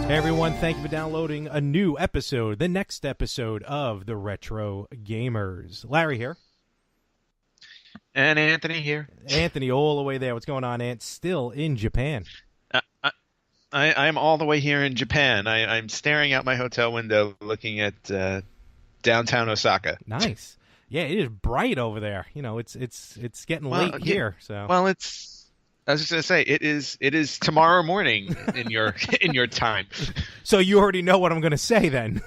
Everyone, thank you for downloading a new episode, the next episode of the Retro Gamers. Larry here. And Anthony here. Anthony all the way there. What's going on, Ant? Still in Japan. I'm all the way here in Japan. I'm staring out my hotel window looking at downtown Osaka. Nice. Yeah, it is bright over there. You know, it's getting late here. So well, I was just gonna say it is tomorrow morning in your time. So you already know what I'm gonna say then.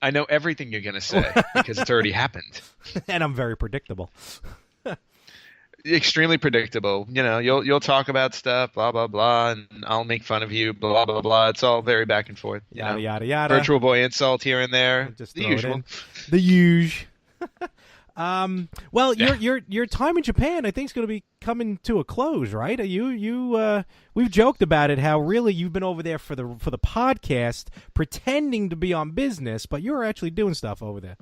I know everything you're gonna say because it's already happened. And I'm very predictable. Extremely predictable. You know, you'll talk about stuff, blah blah blah, and I'll make fun of you, blah blah blah. It's all very back and forth. Yada yada yada. Virtual Boy insult here and there. Just the usual. The usual. Well, yeah. your time in Japan, I think, is going to be coming to a close, right? We've joked about it, how really you've been over there for the podcast, pretending to be on business, but you're actually doing stuff over there.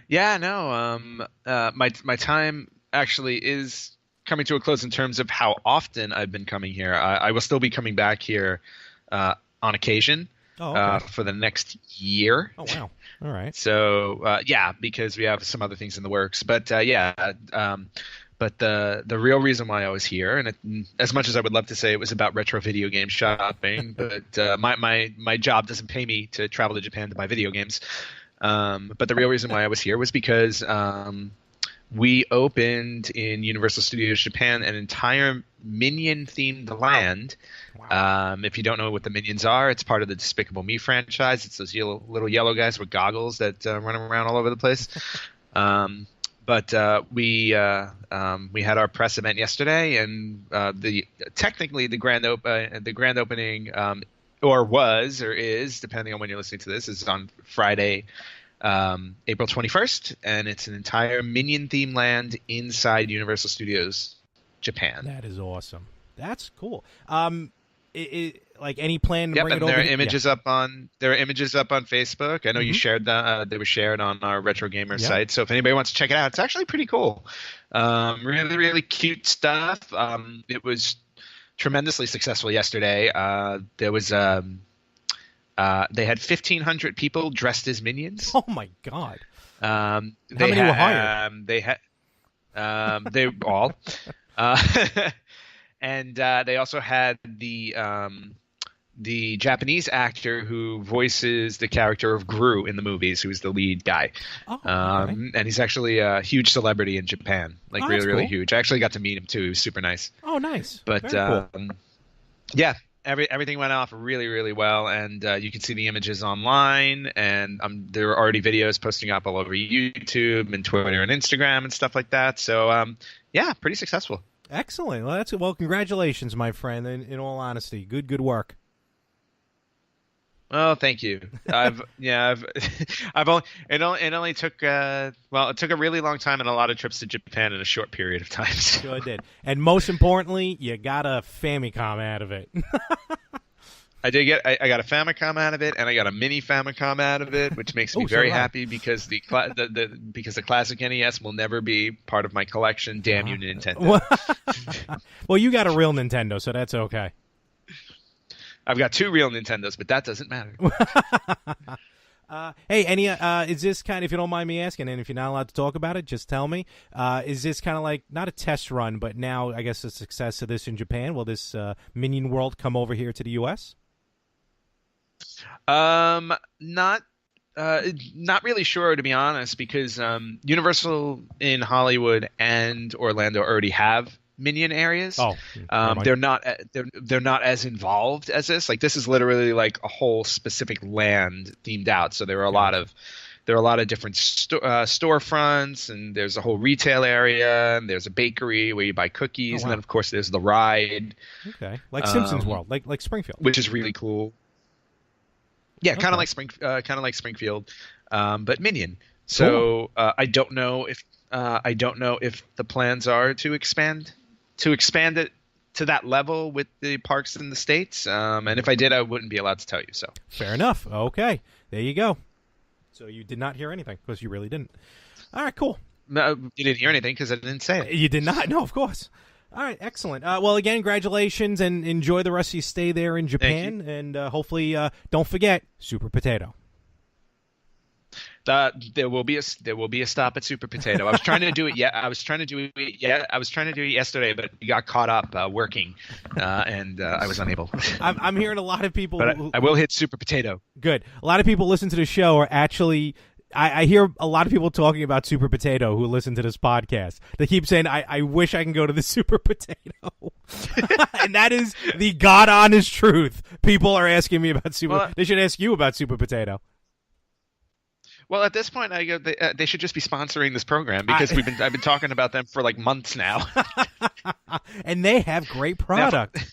Yeah, no. My time actually is coming to a close in terms of how often I've been coming here. I will still be coming back here on occasion. Oh, okay. For the next year. Oh, wow. All right. So, yeah, because we have some other things in the works. But, but the real reason why I was here, and as much as I would love to say it was about retro video game shopping, but my job doesn't pay me to travel to Japan to buy video games. But the real reason why I was here was because we opened in Universal Studios Japan an entire Minion-themed land. Wow. If you don't know what the Minions are, it's part of the Despicable Me franchise. It's those little yellow guys with goggles that run around all over the place. But we had our press event yesterday, and technically the grand opening or is, depending on when you're listening to this, is on Friday, April 21st, and it's an entire Minion-themed land inside Universal Studios Japan. That is awesome. That's cool. Like any plan to bring it over? There are images up on Facebook. I know you shared that. They were shared on our Retro Gamer site. So if anybody wants to check it out, it's actually pretty cool. Really, really cute stuff. It was tremendously successful yesterday. There was they had 1,500 people dressed as Minions. Oh my God! How many were hired? They all. And they also had the Japanese actor who voices the character of Gru in the movies, who's the lead guy. Oh, okay. And he's actually a huge celebrity in Japan, like really, really cool. huge. I actually got to meet him too. He was super nice. Oh, nice. But cool. Yeah, everything went off really, really well, and you can see the images online, and there are already videos posting up all over YouTube and Twitter and Instagram and stuff like that. So yeah, pretty successful. Excellent. Well, congratulations, my friend. In all honesty, good work. Oh, thank you. It only took it took a really long time and a lot of trips to Japan in a short period of time. So. Sure did. And most importantly, you got a Famicom out of it. I did I got a Famicom out of it, and I got a mini Famicom out of it, which makes me very happy because because the classic NES will never be part of my collection. Damn you, Nintendo. Well, you got a real Nintendo, so that's okay. I've got two real Nintendos, but that doesn't matter. Hey, is this kind of, if you don't mind me asking, and if you're not allowed to talk about it, just tell me, is this kind of like, not a test run, but now, I guess, the success of this in Japan? Will this Minion World come over here to the U.S.? Not really sure, to be honest, because Universal in Hollywood and Orlando already have Minion areas. They're not as involved as this. Like, this is literally like a whole specific land themed out. So there are a lot of there are a lot of different storefronts, and there's a whole retail area, and there's a bakery where you buy cookies, and then of course there's the ride. Okay, like Simpsons World, like Springfield, which is really cool. Yeah, kind of like Springfield, but Minion. So I don't know if the plans are to expand it to that level with the parks in the States. And if I did, I wouldn't be allowed to tell you. So fair enough. Okay, there you go. So you did not hear anything because you really didn't. All right, cool. No, you didn't hear anything because I didn't say it. You did not? No, of course. All right, excellent. Well, again, congratulations, and enjoy the rest of your stay there in Japan. And hopefully, don't forget Super Potato. There will be a stop at Super Potato. I was trying to do it. I was trying to do it yesterday, but we got caught up working, and I was unable. I'm hearing a lot of people. But I will hit Super Potato. Good. A lot of people listen to the show are actually. I hear a lot of people talking about Super Potato who listen to this podcast. They keep saying, I wish I can go to the Super Potato. And that is the God-honest truth. People are asking me about They should ask you about Super Potato. Well, at this point, I go. They should just be sponsoring this program because I've been talking about them for like months now. And they have great product.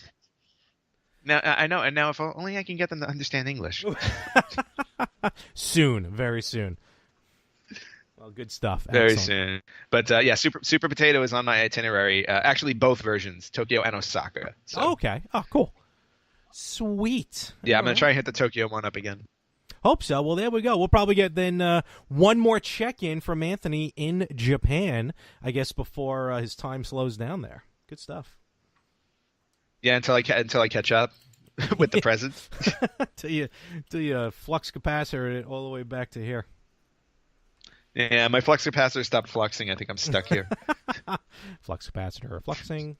Now I know, and now if only I can get them to understand English. Soon, very soon. Well, good stuff. Very soon. But yeah, Super Potato is on my itinerary. Actually, both versions, Tokyo and Osaka. So. Okay. Oh, cool. Sweet. Yeah, I'm gonna try and hit the Tokyo one up again. Hope so. Well, there we go. We'll probably get then one more check-in from Anthony in Japan, I guess, before his time slows down there. Good stuff. Yeah, until I catch up with the presents. till you flux capacitor it all the way back to here. Yeah, my flux capacitor stopped fluxing. I think I'm stuck here. Flux capacitor fluxing.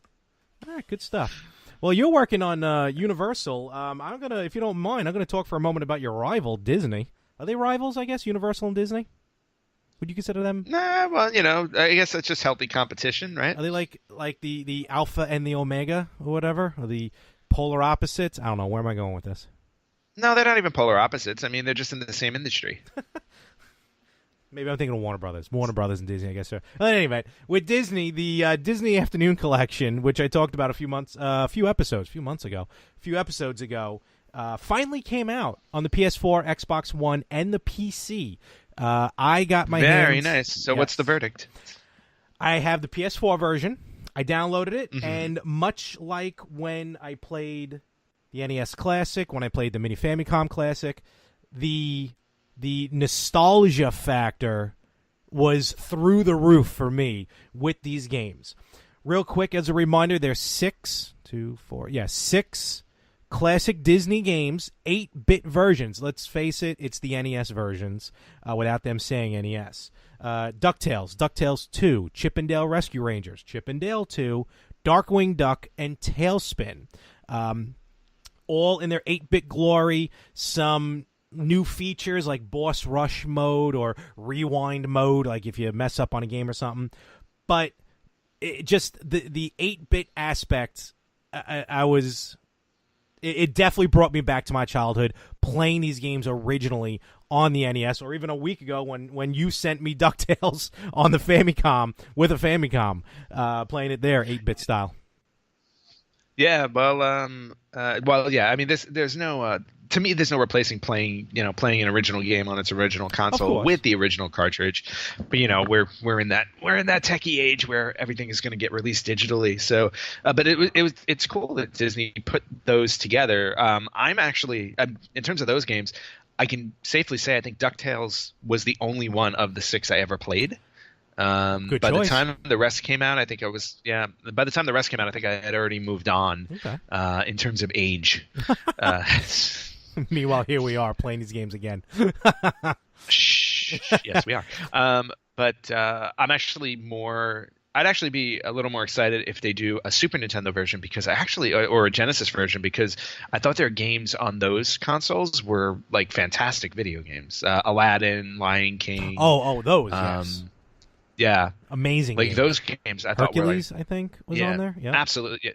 All right, good stuff. Well, you're working on Universal. If you don't mind, I'm gonna talk for a moment about your rival, Disney. Are they rivals? I guess Universal and Disney. Would you consider them? Nah, well, I guess it's just healthy competition, right? Are they like the Alpha and the Omega or whatever, or the polar opposites? I don't know. Where am I going with this? No, they're not even polar opposites. I mean, they're just in the same industry. Maybe I'm thinking of Warner Brothers. Warner Brothers and Disney, I guess. But anyway, with Disney, the Disney Afternoon Collection, which I talked about a few episodes ago, finally came out on the PS4, Xbox One, and the PC. I got my Very hands... nice. So yes. What's the verdict? I have the PS4 version. I downloaded it, and much like when I played the NES Classic, when I played the Mini Famicom Classic, the nostalgia factor was through the roof for me with these games. Real quick, as a reminder, there's six classic Disney games, 8-bit versions. Let's face it, it's the NES versions, without them saying NES. DuckTales, DuckTales 2, Chip 'n Dale Rescue Rangers, Chip 'n Dale 2, Darkwing Duck, and Tailspin. All in their 8-bit glory. Some new features like boss rush mode or rewind mode, like if you mess up on a game or something. But just the 8-bit aspect, it definitely brought me back to my childhood playing these games originally on the NES, or even a week ago when you sent me DuckTales on the Famicom with a Famicom, playing it there 8-bit style. Yeah, yeah. I mean, there's no. To me, there's no replacing playing an original game on its original console with the original cartridge. But we're in that techie age where everything is going to get released digitally. So, but it's cool that Disney put those together. I'm actually in terms of those games, I can safely say I think DuckTales was the only one of the 6 I ever played. By the time the rest came out, I think by the time the rest came out, I think I had already moved on. Okay. In terms of age. Meanwhile, here we are playing these games again. Shh. Yes, we are. But I'm actually I'd actually be a little more excited if they do a Super Nintendo version or a Genesis version, because I thought their games on those consoles were like fantastic video games. Aladdin, Lion King. Oh, those. Yes. Yeah, amazing. Like games. those games, I thought Hercules, were like, I think was on there. Yeah, absolutely.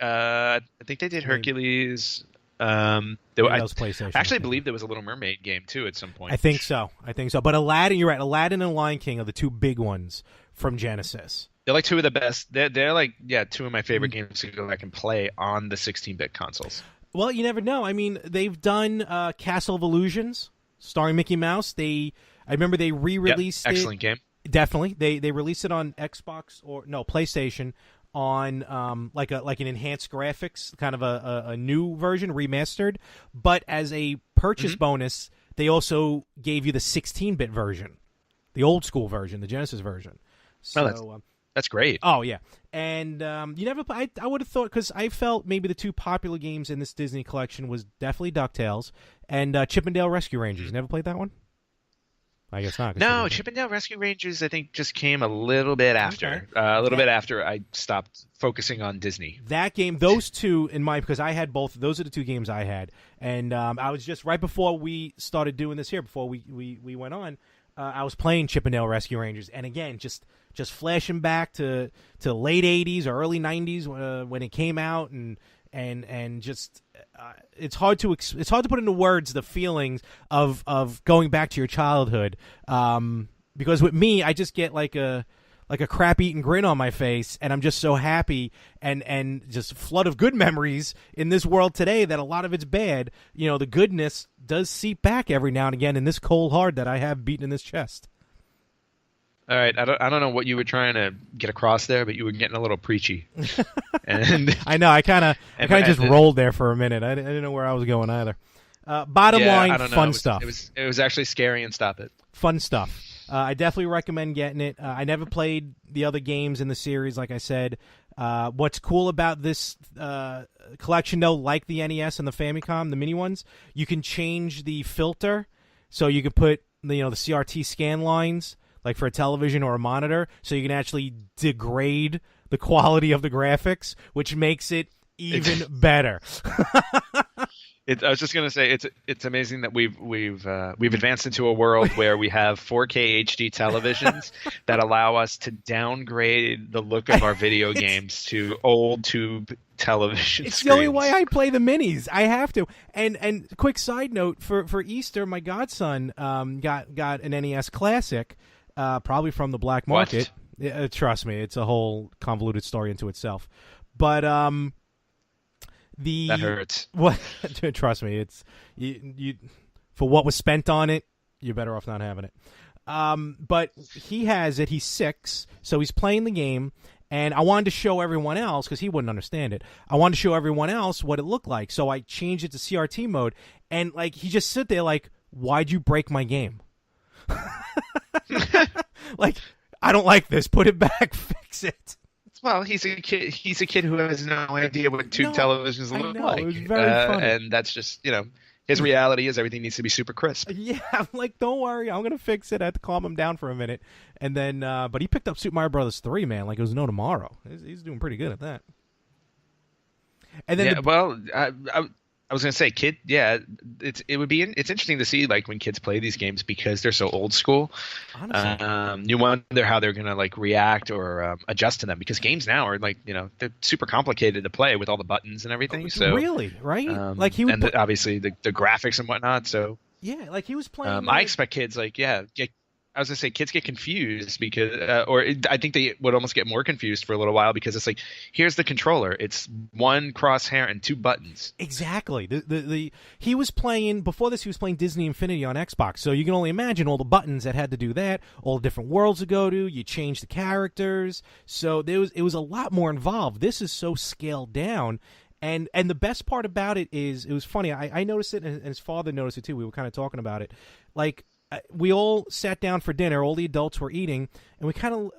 I think they did Hercules. Those PlayStation. I actually believe there was a Little Mermaid game too at some point. I think so. But Aladdin, you're right. Aladdin and Lion King are the two big ones from Genesis. They're like two of the best. They're like two of my favorite games to go back and play on the 16-bit consoles. Well, you never know. I mean, they've done Castle of Illusions starring Mickey Mouse. I remember they re-released it. Excellent game. Definitely. They released it on Xbox PlayStation on like an enhanced graphics, kind of a new version, remastered. But as a purchase bonus, they also gave you the 16-bit version, the old school version, the Genesis version. So that's great. Oh yeah, and you never. I would have thought, because I felt maybe the two popular games in this Disney collection was definitely DuckTales and Chip 'n Dale Rescue Rangers. You never played that one? I guess not. No, Chip 'n Dale Rescue Rangers, I think, just came a little bit after. Okay. Bit after I stopped focusing on Disney. That game, those two, because I had both. Those are the two games I had, and I was just right before we started doing this here. Before we went on, I was playing Chip 'n Dale Rescue Rangers, and again, just flashing back to late '80s or early '90s when it came out, and just it's hard to put into words the feelings of going back to your childhood, because with me, I just get like a crap-eating grin on my face, and I'm just so happy and just a flood of good memories in this world today that a lot of it's bad. You know, the goodness does seep back every now and again in this cold heart that I have beaten in this chest. All right, I don't know what you were trying to get across there, but you were getting a little preachy. And I know, I kind of just rolled there for a minute. I didn't know where I was going either. Bottom line, fun stuff. It was actually scary, and stop it. Fun stuff. I definitely recommend getting it. I never played the other games in the series, like I said. What's cool about this collection, though, like the NES and the Famicom, the mini ones, you can change the filter, so you can put the CRT scan lines, like for a television or a monitor, so you can actually degrade the quality of the graphics, which makes it even better. I was just gonna say it's amazing that we've advanced into a world where we have 4K HD televisions that allow us to downgrade the look of our video games to old tube television. It's screens. the only way I play the minis. I have to. And quick side note, for Easter, my godson got an NES Classic, probably from the black market. Trust me, it's a whole convoluted story into itself. But that hurts. What? Trust me, it's you for what was spent on it, you're better off not having it. But he has it. He's 6, so he's playing the game, and I wanted to show everyone else, because he wouldn't understand it. I wanted to show everyone else what it looked like, so I changed it to CRT mode, and like he just sit there like, "Why'd you break my game?" Like, I don't like this. Put it back. Fix it. Well, he's a kid. He's a kid who has no idea what tube televisions look like. It was very funny. And that's just, his reality is everything needs to be super crisp. Yeah, I'm like, don't worry, I'm gonna fix it. I had to calm him down for a minute, and then, but he picked up Super Mario Brothers 3, man, like it was no tomorrow. He's doing pretty good at that. And then, I was gonna say, it's interesting to see like when kids play these games, because they're so old school. Honestly. You wonder how they're gonna like react or adjust to them, because games now are like they're super complicated to play with all the buttons and everything. So really, right? Like he would obviously the graphics and whatnot. So yeah, like he was playing. I expect kids I was gonna say kids get confused because, I think they would almost get more confused for a little while, because it's like, here's the controller, it's one crosshair and 2 buttons. Exactly. He was playing before this. He was playing Disney Infinity on Xbox, so you can only imagine all the buttons that had to do that, all the different worlds to go to. You change the characters, so it was a lot more involved. This is so scaled down. And the best part about it is, it was funny. I noticed it, and his father noticed it too. We were kind of talking about it, like. We all sat down for dinner. All the adults were eating, and we kind of,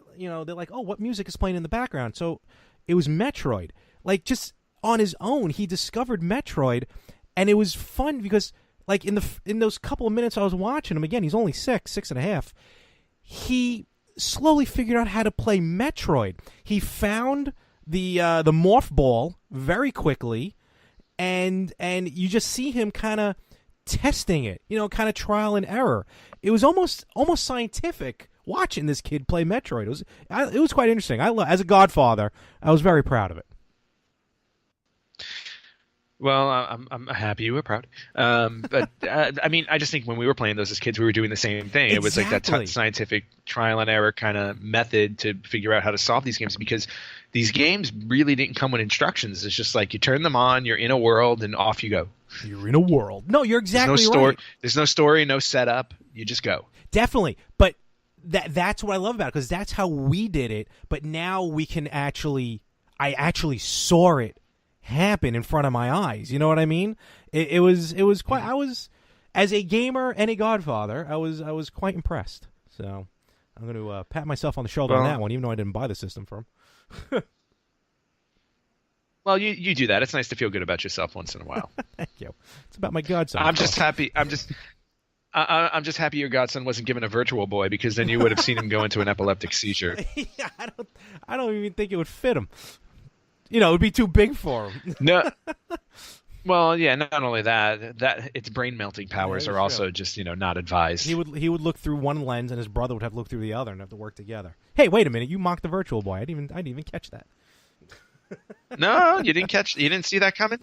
they're like, "Oh, what music is playing in the background?" So it was Metroid. Like, just on his own, he discovered Metroid, and it was fun because, like, in those couple of minutes I was watching him, again, he's only 6.5. He slowly figured out how to play Metroid. He found the morph ball very quickly, and you just see him kind of testing it, kind of trial and error. It was almost scientific watching this kid play Metroid. It was quite interesting. As a godfather, I was very proud of it. Well, I'm happy you were proud. But I mean, I just think when we were playing those as kids, we were doing the same thing. It was like that Exactly. scientific trial and error kind of method to figure out how to solve these games because these games really didn't come with instructions. It's just like you turn them on, you're in a world, and off you go. You're in a world. No, you're There's no exactly story. right. There's no story, no setup. You just go. Definitely. But that's what I love about it, because that's how we did it. But now we can I actually saw it happen in front of my eyes. You know what I mean? It was quite. I was, as a gamer and a godfather, I was quite impressed. So I'm going to pat myself on the shoulder on that one, even though I didn't buy the system for him. Well, you do that. It's nice to feel good about yourself once in a while. Thank you. It's about my godson. I'm just happy. I'm just happy your godson wasn't given a Virtual Boy because then you would have seen him go into an epileptic seizure. Yeah, I don't even think it would fit him. You know, it would be too big for him. No. Well, yeah. Not only that its brain melting powers are also true. just not advised. He would look through one lens, and his brother would have to look through the other, and have to work together. Hey, wait a minute! You mocked the Virtual Boy. I didn't even catch that. No, you didn't see that coming.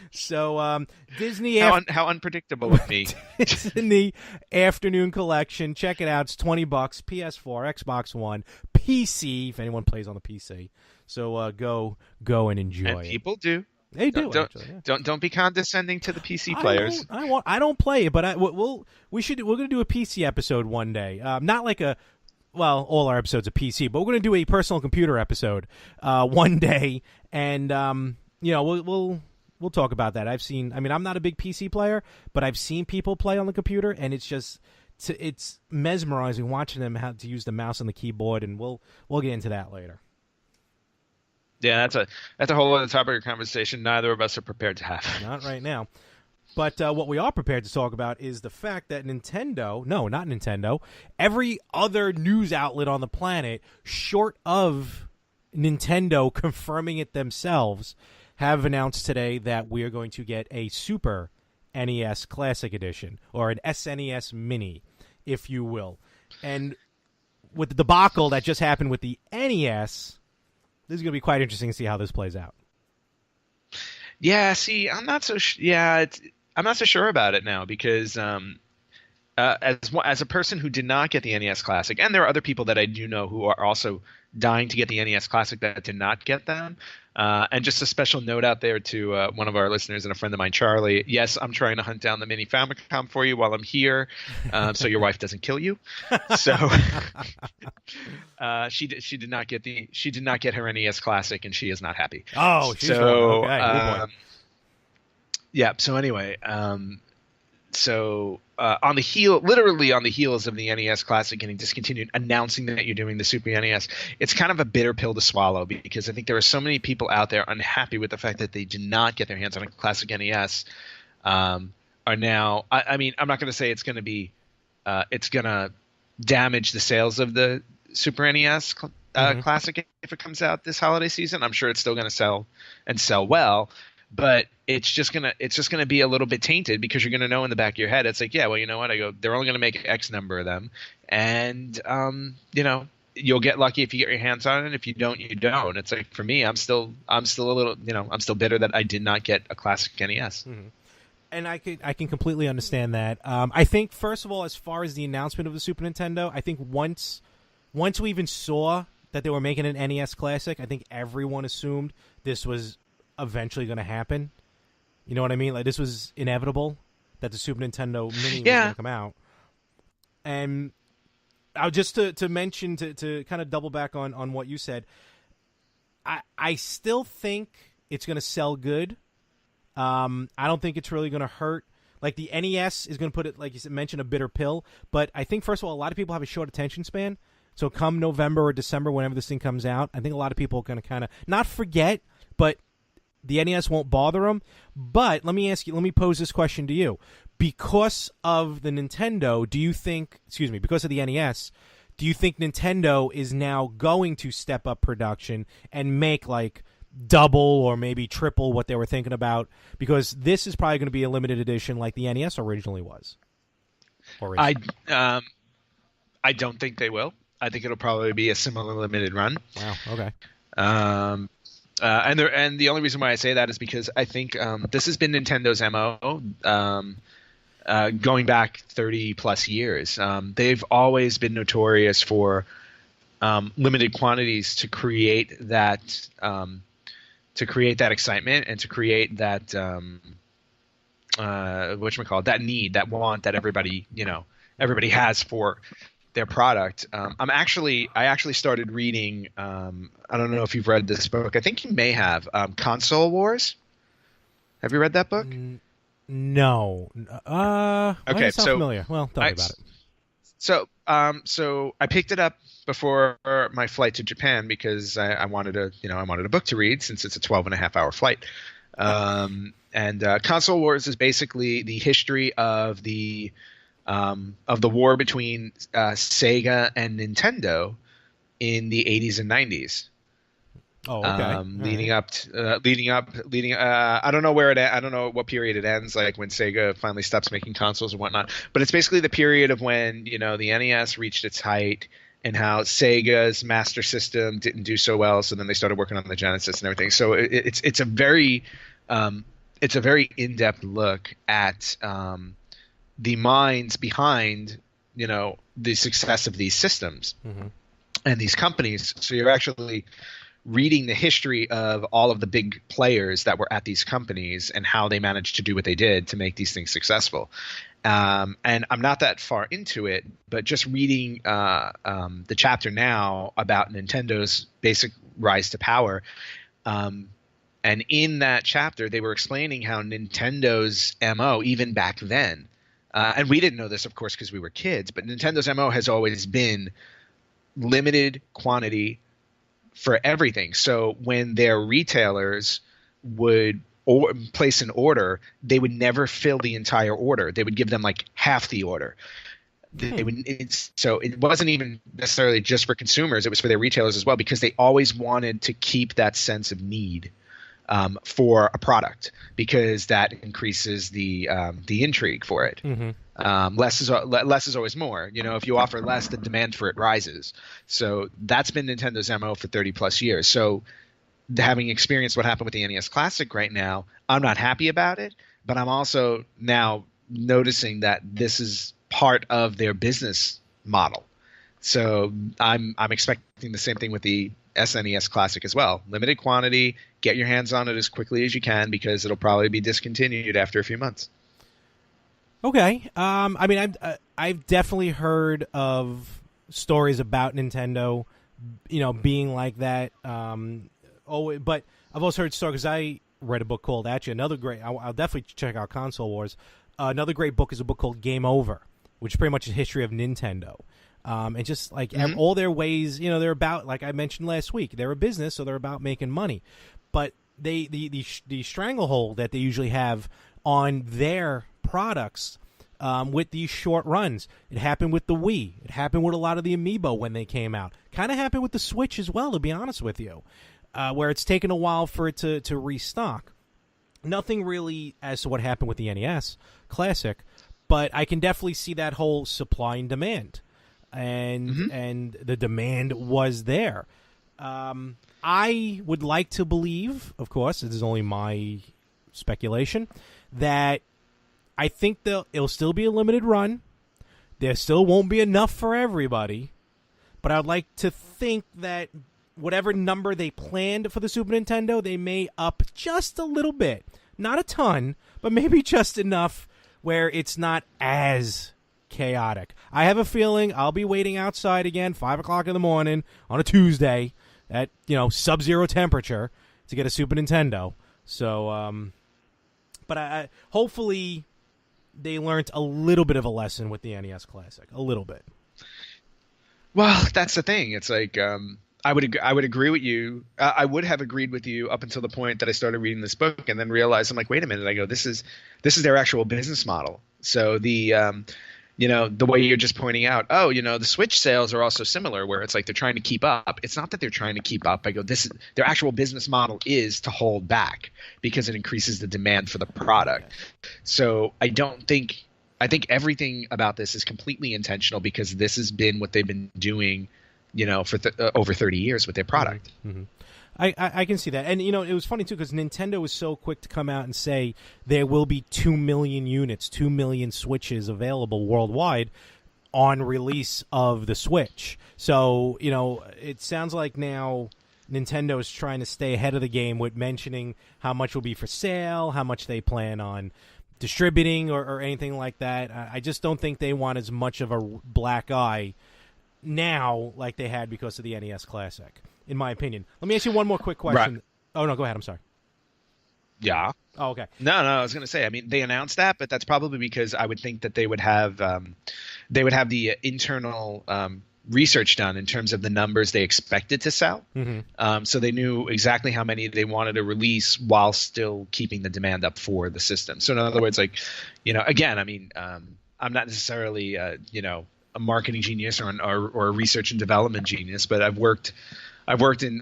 So Disney how unpredictable of me. Disney Afternoon Collection. Check it out. It's $20. PS4, Xbox One, PC. If anyone plays on the PC, so go and enjoy And it. people do. They do. Don't be condescending to the PC players. I don't play it, but we're gonna do a PC episode one day. Not like all our episodes are PC, but we're going to do a personal computer episode one day, and we'll talk about that. I'm not a big PC player, but I've seen people play on the computer, and it's mesmerizing watching them how to use the mouse and the keyboard, and we'll get into that later. Yeah, that's a whole other topic of conversation neither of us are prepared to have. Not right now. But what we are prepared to talk about is the fact that not Nintendo, every other news outlet on the planet, short of Nintendo confirming it themselves, have announced today that we are going to get a Super NES Classic Edition, or an SNES Mini, if you will. And with the debacle that just happened with the NES, this is going to be quite interesting to see how this plays out. Yeah, see, I'm not so sure about it now because as a person who did not get the NES Classic, and there are other people that I do know who are also dying to get the NES Classic that did not get them. And just a special note out there to one of our listeners and a friend of mine, Charlie. Yes, I'm trying to hunt down the mini Famicom for you while I'm here, so your wife doesn't kill you. So she did not get her NES Classic, and she is not happy. Oh, she's so okay. yeah. So anyway, literally on the heels of the NES Classic getting discontinued, announcing that you're doing the Super NES, it's kind of a bitter pill to swallow because I think there are so many people out there unhappy with the fact that they did not get their hands on a classic NES. Are now, I mean, I'm not going to say it's going to damage the sales of the Super NES Classic if it comes out this holiday season. I'm sure it's still going to sell well. But it's just gonna be a little bit tainted because you're gonna know in the back of your head it's like, yeah, well, you know what? They're only gonna make X number of them, and you'll get lucky if you get your hands on it. If you don't, you don't. It's like for me, I'm still a little, I'm still bitter that I did not get a classic NES. Mm-hmm. And I can completely understand that. I think first of all, as far as the announcement of the Super Nintendo, I think once we even saw that they were making an NES Classic, I think everyone assumed this was eventually going to happen. You know what I mean? Like, this was inevitable that the Super Nintendo Mini was going to come out. And just to mention, to kind of double back on what you said, I still think it's going to sell good. I don't think it's really going to hurt. Like, the NES is going to put it, like you mentioned, a bitter pill. But I think, first of all, a lot of people have a short attention span. So come November or December, whenever this thing comes out, I think a lot of people are going to kind of not forget, but the NES won't bother them. But let me pose this question to you. Because of the Nintendo, because of the NES, do you think Nintendo is now going to step up production and make like double or maybe triple what they were thinking about? Because this is probably going to be a limited edition like the NES originally was. I don't think they will. I think it'll probably be a similar limited run. Wow, okay. And the only reason why I say that is because I think this has been Nintendo's MO going back 30 plus years. They've always been notorious for limited quantities to create that excitement and to create that whatchamacallit, that need, that want that everybody has for their product. I actually started reading. I don't know if you've read this book. I think you may have. Console Wars. Have you read that book? No. Okay, sound familiar. Well, tell me about it. So I picked it up before my flight to Japan because I wanted a book to read since it's a 12.5-hour flight. And Console Wars is basically the history of the war between Sega and Nintendo in the 80s and 90s. Oh, okay. Leading up. I don't know I don't know what period it ends, like when Sega finally stops making consoles and whatnot. But it's basically the period of when the NES reached its height and how Sega's Master System didn't do so well, so then they started working on the Genesis and everything. So it's a very in-depth look at the minds behind the success of these systems and these companies. So you're actually reading the history of all of the big players that were at these companies and how they managed to do what they did to make these things successful. And I'm not that far into it, but just reading the chapter now about Nintendo's basic rise to power. And in that chapter, they were explaining how Nintendo's MO, even back then, and we didn't know this, of course, because we were kids, but Nintendo's MO has always been limited quantity for everything. So when their retailers would place an order, they would never fill the entire order. They would give them like half the order. So it wasn't even necessarily just for consumers. It was for their retailers as well, because they always wanted to keep that sense of need for a product, because that increases the intrigue for it. Less is always more. If you offer less, the demand for it rises. So that's been Nintendo's MO for 30 plus years. So having experienced what happened with the NES Classic right now, I'm not happy about it, but I'm also now noticing that this is part of their business model. So I'm expecting the same thing with the SNES Classic as well. Limited quantity, get your hands on it as quickly as you can, because it'll probably be discontinued after a few months. Okay. I mean, I've definitely heard of stories about Nintendo, being like that. But I've also heard stories, because I read a book called, actually, another great, I'll definitely check out Console Wars. Another great book is a book called Game Over, which is pretty much a history of Nintendo. And just like all their ways, they're about, like I mentioned last week, they're a business, so they're about making money. But the stranglehold that they usually have on their products with these short runs. It happened with the Wii. It happened with a lot of the Amiibo when they came out. Kind of happened with the Switch as well, to be honest with you, where it's taken a while for it to restock. Nothing really as to what happened with the NES Classic, but I can definitely see that whole supply and demand. And the demand was there. I would like to believe, of course, this is only my speculation, that I think it'll still be a limited run. There still won't be enough for everybody. But I would like to think that whatever number they planned for the Super Nintendo, they may up just a little bit. Not a ton, but maybe just enough where it's not as chaotic. I have a feeling I'll be waiting outside again, 5 o'clock in the morning on a Tuesday at, sub-zero temperature to get a Super Nintendo. So, but I hopefully they learned a little bit of a lesson with the NES Classic. A little bit. Well, that's the thing. It's like I would agree with you. I would have agreed with you up until the point that I started reading this book, and then realized, I'm like, wait a minute. I go, this is their actual business model. So the the way you're just pointing out, the Switch sales are also similar, where it's like they're trying to keep up. It's not that they're trying to keep up. I go, their actual business model is to hold back because it increases the demand for the product. So I think everything about this is completely intentional, because this has been what they've been doing, for over 30 years with their product. I can see that. And, you know, it was funny, too, because Nintendo was so quick to come out and say there will be 2 million units, 2 million Switches available worldwide on release of the Switch. So, you know, it sounds like now Nintendo is trying to stay ahead of the game with mentioning how much will be for sale, how much they plan on distributing or anything like that. I just don't think they want as much of a black eye now like they had because of the NES Classic, in my opinion. Let me ask you one more quick question. Right. Oh, no, go ahead. I'm sorry. Yeah. Oh, okay. No, I was going to say, I mean, they announced that, but that's probably because I would think that they would have the internal research done in terms of the numbers they expected to sell. Mm-hmm. So they knew exactly how many they wanted to release while still keeping the demand up for the system. So in other words, like, you know, again, I mean, I'm not necessarily, you know, a marketing genius or a research and development genius, but I've worked in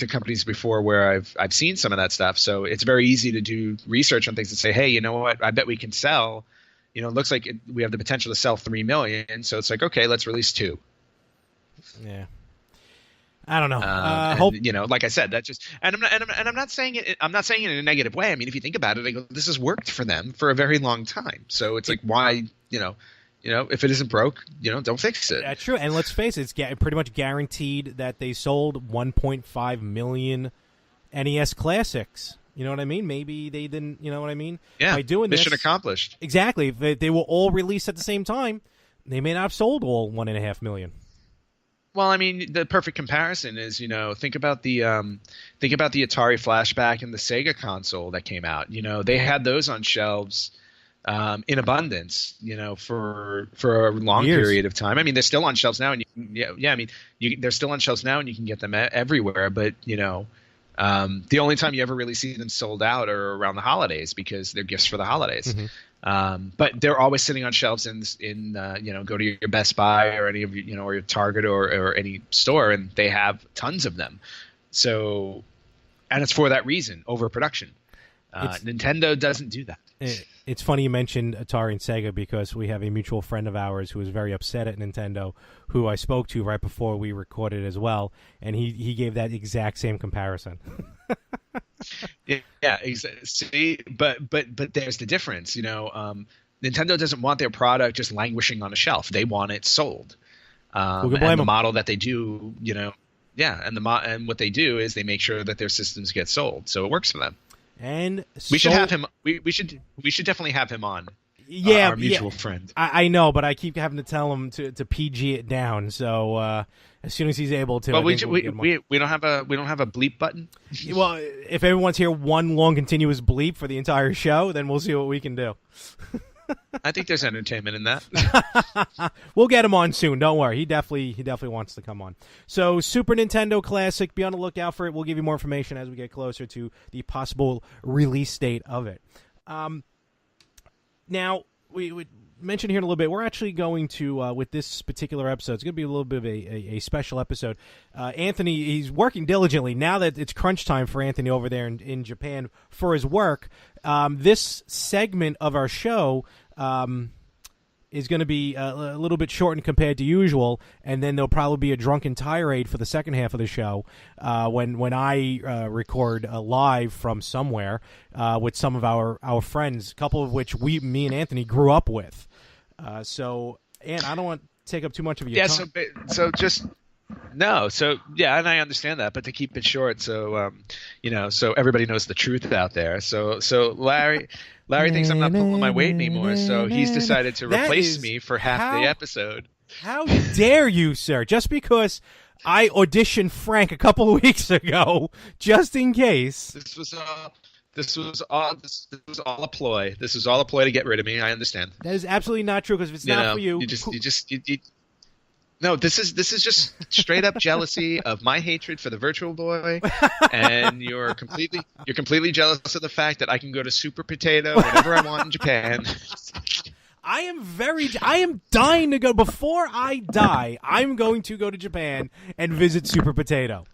companies before where I've seen some of that stuff. So it's very easy to do research on things and say, hey, you know what? I bet we can sell. You know, it looks like we have the potential to sell 3 million. So it's like, okay, let's release 2. Yeah. I don't know. And, you know, like I said, that just and I'm not saying it. I'm not saying it in a negative way. I mean, if you think about it, I go, this has worked for them for a very long time. So it's like, why, you know, if it isn't broke, you know, don't fix it. That's true. And let's face it, it's pretty much guaranteed that they sold 1.5 million NES Classics. You know what I mean? Maybe they didn't. You know what I mean? Yeah. By doing mission this, accomplished. Exactly. If they were all released at the same time, they may not have sold all 1.5 million. Well, I mean, the perfect comparison is, you know, think about the Atari Flashback and the Sega console that came out. You know, they had those on shelves in abundance, you know, for a long period of time. I mean, they're still on shelves now, and they're still on shelves now, and you can get them everywhere. But you know, the only time you ever really see them sold out are around the holidays because they're gifts for the holidays. Mm-hmm. But they're always sitting on shelves in you know, go to your Best Buy or any of your, you know, or your Target or any store, and they have tons of them. So, and it's for that reason, overproduction. Nintendo doesn't do that. It's funny you mentioned Atari and Sega because we have a mutual friend of ours who was very upset at Nintendo, who I spoke to right before we recorded as well, and he gave that exact same comparison. Yeah, see, but there's the difference, you know. Nintendo doesn't want their product just languishing on a shelf; they want it sold. And the model that they do, you know, yeah, and what they do is they make sure that their systems get sold, so it works for them. And we should have him. We should definitely have him on. Yeah, our mutual friend. I know, but I keep having to tell him to PG it down. So as soon as he's able to, well, we don't have a bleep button. Well, if everyone's here one long continuous bleep for the entire show, then we'll see what we can do. I think there's entertainment in that. We'll get him on soon. Don't worry. He definitely wants to come on. So Super Nintendo Classic, be on the lookout for it. We'll give you more information as we get closer to the possible release date of it. Now, we mentioned here in a little bit, we're actually going to, with this particular episode, it's going to be a little bit of a special episode. Anthony, he's working diligently. Now that it's crunch time for Anthony over there in Japan for his work, this segment of our show is going to be a little bit shortened compared to usual, and then there'll probably be a drunken tirade for the second half of the show when I record live from somewhere with some of our friends, a couple of which me and Anthony grew up with. So, and I don't want to take up too much of your time. Yeah, and I understand that, but to keep it short, so you know, so everybody knows the truth out there. So Larry thinks I'm not pulling my weight anymore, so he's decided to replace me for half the episode. How dare you, sir? Just because I auditioned Frank a couple of weeks ago, just in case. This was all a ploy. This was all a ploy to get rid of me. I understand. That is absolutely not true, because if it's not for you, no, this is just straight up jealousy of my hatred for the Virtual Boy, and you're completely jealous of the fact that I can go to Super Potato whenever I want in Japan. I am dying to go. Before I die, I'm going to go to Japan and visit Super Potato.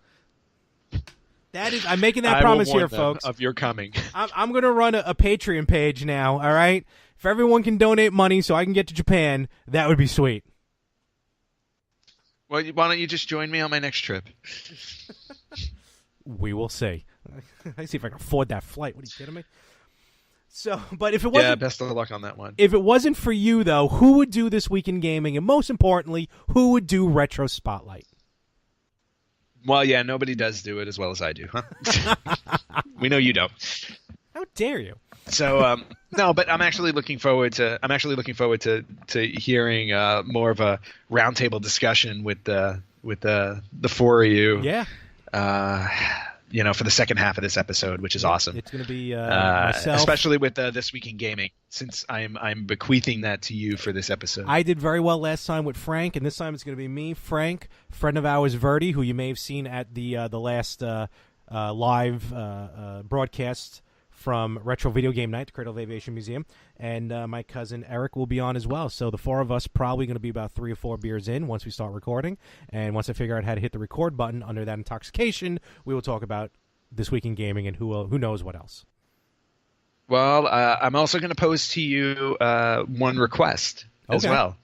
I'm making that promise here, folks. Of your coming. I'm going to run a Patreon page now, all right? If everyone can donate money so I can get to Japan, that would be sweet. Well, why don't you just join me on my next trip? We will see. I see if I can afford that flight. What are you kidding me? So, but if it wasn't, best of luck on that one. If it wasn't for you, though, who would do This Week in Gaming, and most importantly, who would do Retro Spotlight? Well, yeah, nobody does do it as well as I do, huh? We know you don't. How dare you? So no, but I'm actually looking forward to hearing more of a roundtable discussion with the four of you. Yeah. For the second half of this episode, which is awesome. It's going to be myself, especially with This Week in Gaming, since I'm bequeathing that to you for this episode. I did very well last time with Frank, and this time it's going to be me, Frank, friend of ours, Verde, who you may have seen at the last live broadcast from Retro Video Game Night, the Cradle of Aviation Museum, and my cousin Eric will be on as well. So the four of us probably going to be about 3 or 4 beers in once we start recording, and once I figure out how to hit the record button under that intoxication, we will talk about This Week in Gaming and who knows what else. Well, I'm also going to pose to you one request as well.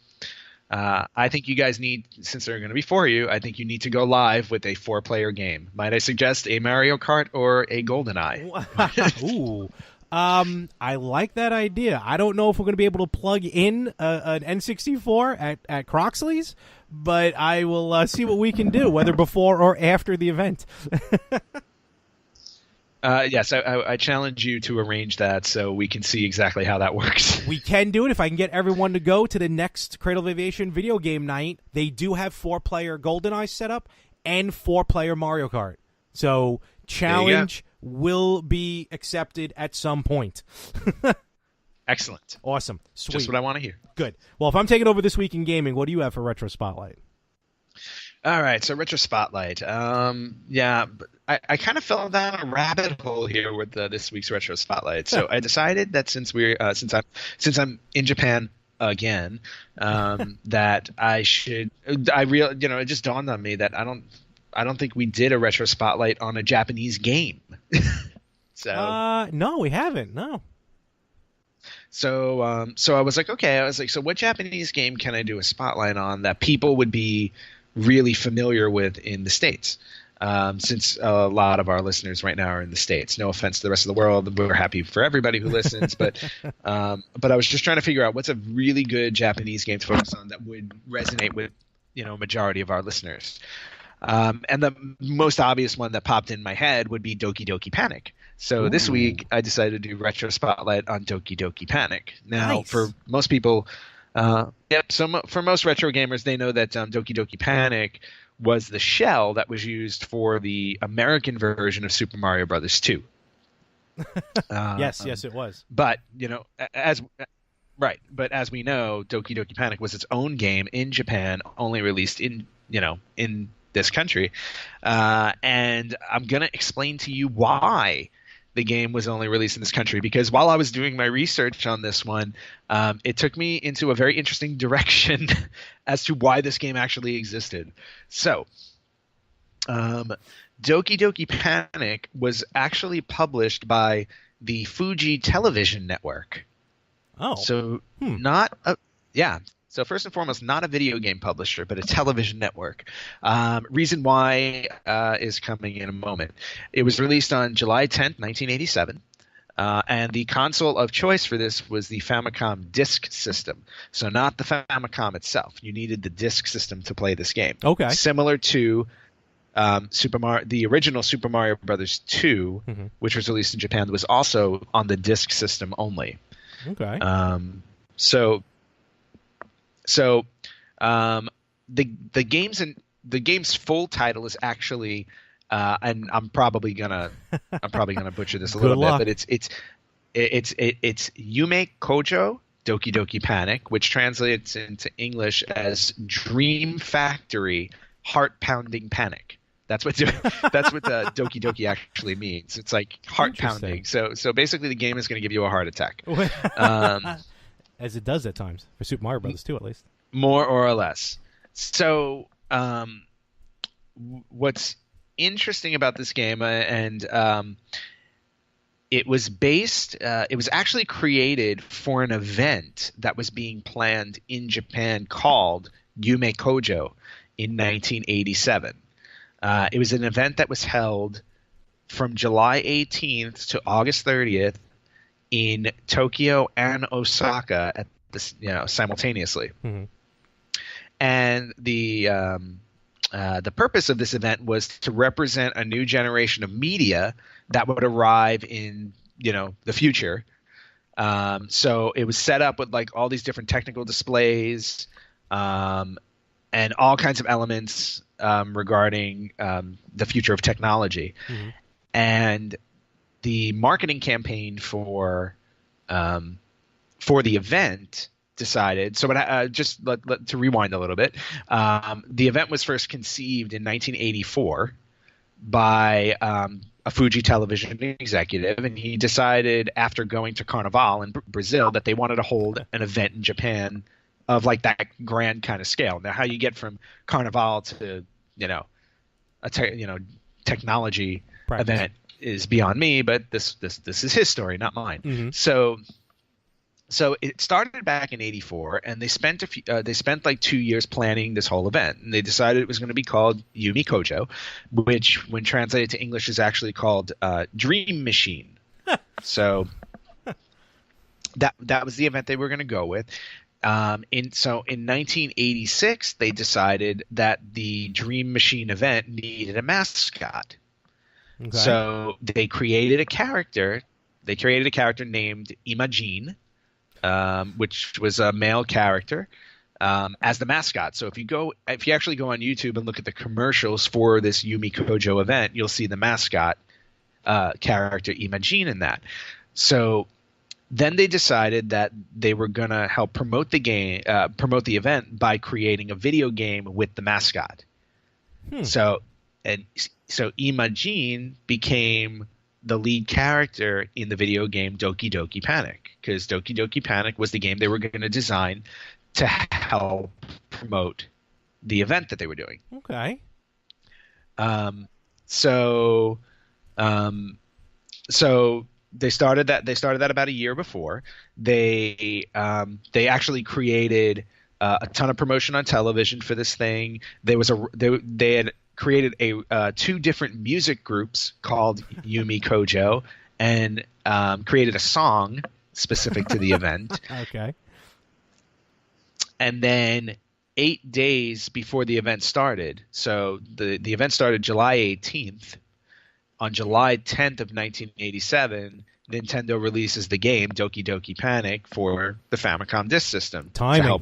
I think you guys need, since there are going to be 4 of you, I think you need to go live with a 4-player game. Might I suggest a Mario Kart or a GoldenEye? Ooh. I like that idea. I don't know if we're going to be able to plug in an N64 at Croxley's, but I will see what we can do, whether before or after the event. Yes, I challenge you to arrange that so we can see exactly how that works. We can do it if I can get everyone to go to the next Cradle of Aviation video game night. They do have 4-player GoldenEye set up and 4-player Mario Kart. So challenge will be accepted at some point. Excellent. Awesome. Sweet. Just what I want to hear. Good. Well, if I'm taking over This Week in Gaming, what do you have for Retro Spotlight? All right, so Retro Spotlight. I kind of fell down a rabbit hole here with this week's Retro Spotlight. So I decided that since I'm in Japan again, that I should. It just dawned on me that I don't think we did a Retro Spotlight on a Japanese game. No, we haven't. No. So I was like, okay. I was like, so what Japanese game can I do a spotlight on that people would be really familiar with in the States? Since a lot of our listeners right now are in the States. No offense to the rest of the world. We're happy for everybody who listens. But I was just trying to figure out what's a really good Japanese game to focus on that would resonate with, majority of our listeners. And the most obvious one that popped in my head would be Doki Doki Panic. So this week I decided to do Retro Spotlight on Doki Doki Panic. Now, nice. For most people, for most retro gamers, they know that Doki Doki Panic was the shell that was used for the American version of Super Mario Brothers 2. Yes, it was. But, as we know, Doki Doki Panic was its own game in Japan, only released in this country. And I'm going to explain to you why the game was only released in this country, because while I was doing my research on this one, it took me into a very interesting direction as to why this game actually existed. So, Doki Doki Panic was actually published by the Fuji Television Network. Oh. So So first and foremost, not a video game publisher, but a television network. Reason why is coming in a moment. It was released on July 10th, 1987. And the console of choice for this was the Famicom Disk System. So not the Famicom itself. You needed the disk system to play this game. Okay. Similar to the original Super Mario Brothers 2, which was released in Japan, was also on the disk system only. Okay. The game's full title is actually, and I'm probably gonna butcher this a little bit, but it's Yume Kojo Doki Doki Panic, which translates into English as Dream Factory Heart Pounding Panic. That's what Doki Doki actually means. It's like heart pounding. So basically, the game is going to give you a heart attack. As it does at times for Super Mario Brothers 2, at least. More or less. So, what's interesting about this game, it was actually created for an event that was being planned in Japan called Yume Kojo in 1987. It was an event that was held from July 18th to August 30th in Tokyo and Osaka at this, simultaneously. Mm-hmm. And the purpose of this event was to represent a new generation of media that would arrive in the future. So it was set up with like all these different technical displays, and all kinds of elements regarding the future of technology. Mm-hmm. And the marketing campaign for the event decided. So just to rewind a little bit, the event was first conceived in 1984 by a Fuji television executive, and he decided after going to Carnival in Brazil that they wanted to hold an event in Japan of like that grand kind of scale. Now, how you get from Carnival to technology Practice. event is beyond me, but this is his story, not mine. Mm-hmm. So it started back in '84, and they spent like 2 years planning this whole event, and they decided it was going to be called Yumi Kojo, which, when translated to English, is actually called Dream Machine. So that was the event they were going to go with. In 1986, they decided that the Dream Machine event needed a mascot. Okay. So they created a character. They created a character named Imagine, which was a male character, as the mascot. So if you actually go on YouTube and look at the commercials for this Yumi Kojo event, you'll see the mascot character Imagine in that. So then they decided that they were going to help promote the event by creating a video game with the mascot. So Imagine became the lead character in the video game Doki Doki Panic, because Doki Doki Panic was the game they were going to design to help promote the event that they were doing. Okay. So they started that about a year before. They actually created a ton of promotion on television for this thing. They had created two different music groups called Yumi Kojo, and created a song specific to the event. Okay. And then 8 days before the event started, so the event started July 18th. On July 10th of 1987, Nintendo releases the game Doki Doki Panic for the Famicom Disk System Timing.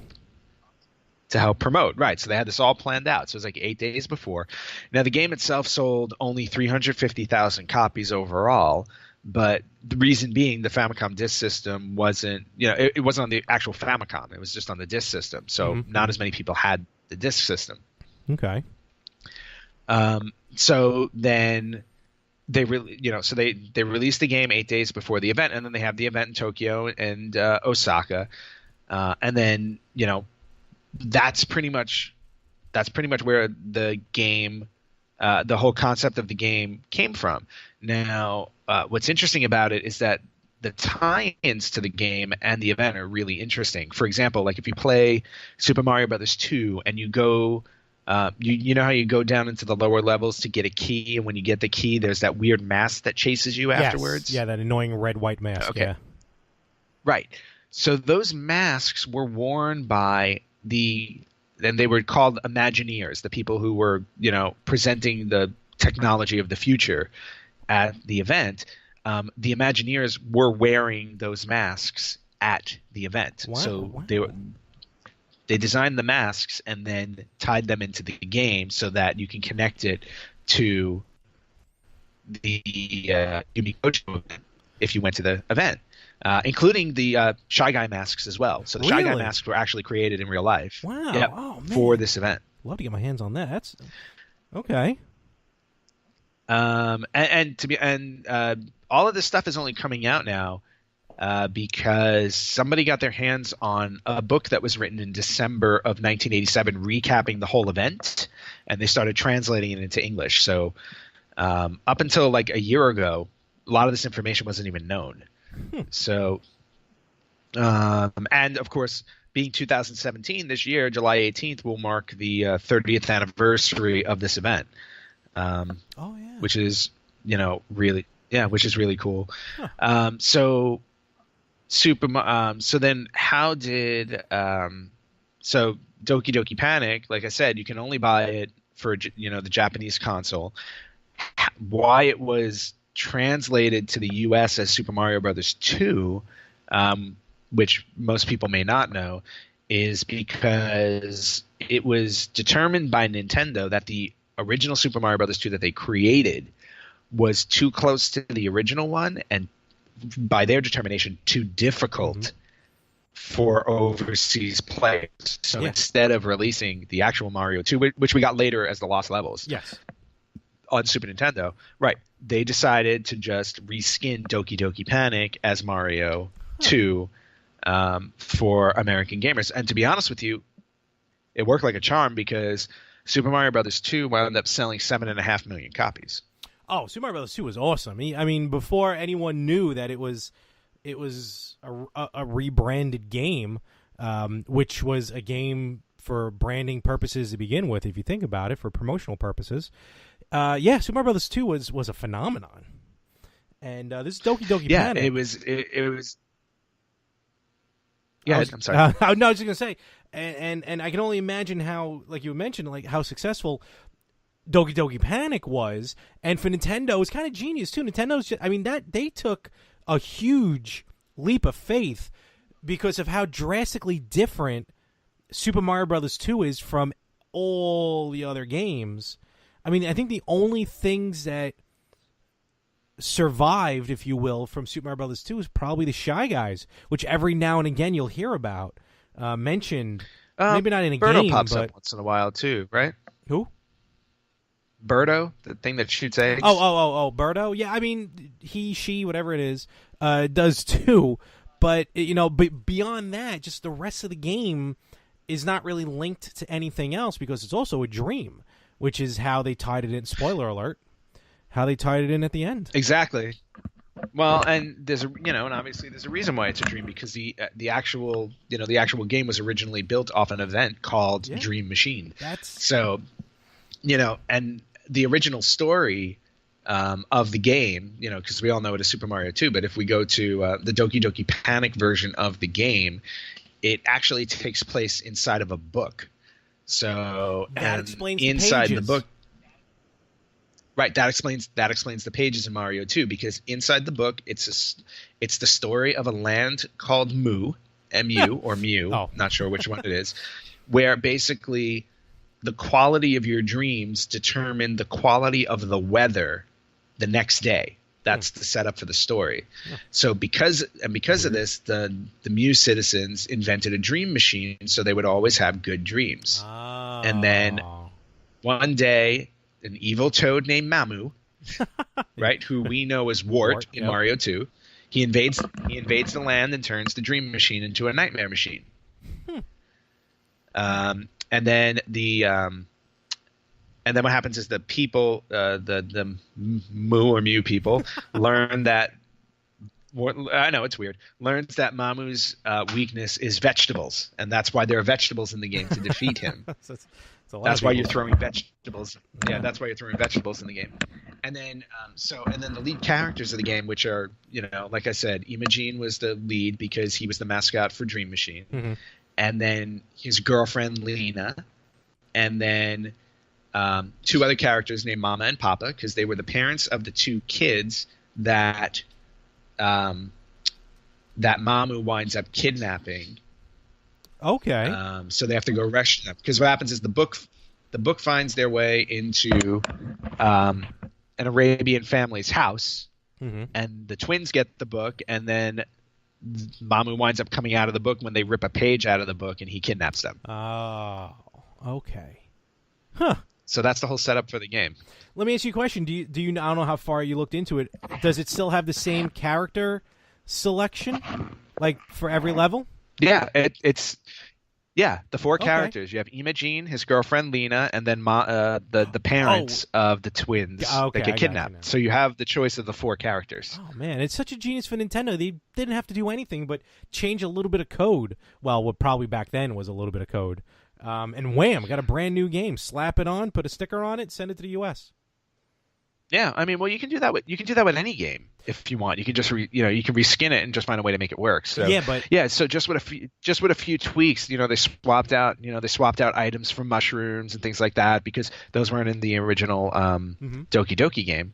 to help promote. Right, so they had this all planned out. So it was like 8 days before. Now, the game itself sold only 350,000 copies overall, but the reason being the Famicom Disk System wasn't, it wasn't on the actual Famicom. It was just on the disk system. So not as many people had the disk system. Okay. So then they released the game 8 days before the event, and then they have the event in Tokyo and Osaka, and then that's pretty much where the game, the whole concept of the game came from. Now, what's interesting about it is that the tie-ins to the game and the event are really interesting. For example, like if you play Super Mario Brothers 2 and you go. You know how you go down into the lower levels to get a key, and when you get the key, there's that weird mask that chases you afterwards? Yeah, that annoying red-white mask. Okay. Yeah. Right. So those masks were worn by and they were called Imagineers, the people who were, presenting the technology of the future at the event. The Imagineers were wearing those masks at the event. Wow, So they designed the masks and then tied them into the game so that you can connect it to the Yumi Kojo event if you went to the event, including the Shy Guy masks as well. So the Shy Guy masks were actually created in real life. Wow. Yep, Oh, man. for this event. Love to get my hands on that. That's okay. And all of this stuff is only coming out now because somebody got their hands on a book that was written in December of 1987 recapping the whole event, and they started translating it into English. So up until like a year ago, a lot of this information wasn't even known. So, and of course, being 2017 this year, July 18th will mark the 30th anniversary of this event, which is really, which is really cool. Huh. So then how did so Doki Doki Panic, like I said, you can only buy it for the Japanese console. Why it was translated to the US as Super Mario Brothers 2, which most people may not know, is because it was determined by Nintendo that the original Super Mario Brothers 2 that they created was too close to the original one, and by their determination, too difficult for overseas players. So instead of releasing the actual Mario 2, which we got later as the Lost Levels, on Super Nintendo, right, they decided to just reskin Doki Doki Panic as Mario 2 for American gamers. And to be honest with you, it worked like a charm, because Super Mario Brothers 2 wound up selling 7.5 million copies. Oh, Super Mario Brothers 2 was awesome. I mean, before anyone knew that it was a rebranded game, which was a game for branding purposes to begin with, if you think about it, for promotional purposes. Super Mario Brothers 2 was a phenomenon. And this is Doki Doki Panic. It was. Yeah, I'm sorry. No, I was just gonna say, and I can only imagine how, like you mentioned, like how successful Doki Doki Panic was, and for Nintendo, it's kind of genius too. Nintendo's, that they took a huge leap of faith because of how drastically different Super Mario Brothers 2 is from all the other games. I mean, I think the only things that survived, if you will, from Super Mario Brothers 2 is probably the Shy Guys, which every now and again you'll hear about mentioned. Maybe not in a Birdo game, pops but up once in a while too, right? Who? Birdo, the thing that shoots eggs. Oh, Birdo. Yeah, I mean, he, she, whatever it is, does too. But but beyond that, just the rest of the game is not really linked to anything else because it's also a dream, which is how they tied it in. Spoiler alert. How they tied it in at the end. Exactly. Well, and there's and obviously there's a reason why it's a dream, because the actual game was originally built off an event called Dream Machine. So, and the original story of the game, because we all know it as Super Mario 2, but if we go to the Doki Doki Panic version of the game, it actually takes place inside of a book. So that explains inside the the book. Right, that explains the pages in Mario 2, because inside the book it's the story of a land called Mu, M-U or Mew, not sure which one it is, where basically the quality of your dreams determine the quality of the weather the next day. That's the setup for the story. So because of this, the Mew citizens invented a dream machine so they would always have good dreams. And then one day, an evil toad named Mamu, right, who we know as Wart in Mario 2, he invades the land and turns the dream machine into a nightmare machine. And then what happens is the people, the Mu or Mew people, learn that. I know it's weird. Learns that Mamu's weakness is vegetables, and that's why there are vegetables in the game to defeat him. That's why you're throwing vegetables. Yeah, that's why you're throwing vegetables in the game. And then, the lead characters of the game, which are, like I said, Imogene was the lead because he was the mascot for Dream Machine, and then his girlfriend Lena, and then two other characters named Mama and Papa, because they were the parents of the two kids that Mamu winds up kidnapping. Okay. So they have to go rescue them, because what happens is the book finds their way into an Arabian family's house, and the twins get the book, and then Mamu winds up coming out of the book when they rip a page out of the book, and he kidnaps them. Oh, okay. Huh. So that's the whole setup for the game. Let me ask you a question. Do you I don't know how far you looked into it. Does it still have the same character selection, like for every level? Yeah, it's the four characters. You have Imogene, his girlfriend Lena, and then the parents of the twins that get kidnapped. So you have the choice of the four characters. Oh man, it's such a genius for Nintendo. They didn't have to do anything but change a little bit of code. Well, what probably back then was a little bit of code. And wham, got a brand new game. Slap it on, put a sticker on it, send it to the US. Yeah, I mean, well, you can do that with any game if you want. You can just you can reskin it and just find a way to make it work. So Yeah, but so just with a few tweaks, they swapped out items from mushrooms and things like that because those weren't in the original Doki Doki game.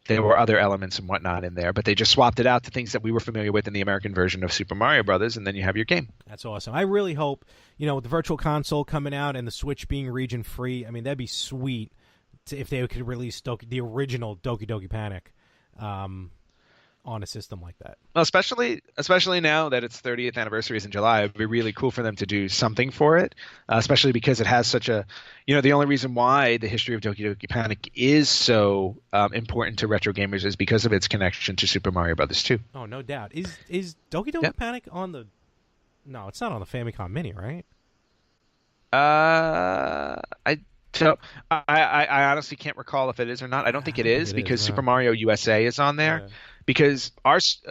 There were other elements and whatnot in there, but they just swapped it out to things that we were familiar with in the American version of Super Mario Brothers, and then you have your game. That's awesome. I really hope, with the Virtual Console coming out and the Switch being region free, I mean, that'd be sweet if they could release the original Doki Doki Panic on a system like that. Well, especially now that its 30th anniversary is in July, it would be really cool for them to do something for it, especially because it has such a, the only reason why the history of Doki Doki Panic is so important to retro gamers is because of its connection to Super Mario Brothers 2. Oh, no doubt. Is Doki Doki Panic on the... No, it's not on the Famicom Mini, right? I honestly can't recall if it is or not. I don't think it is because Super Mario USA is on there. Yeah. Because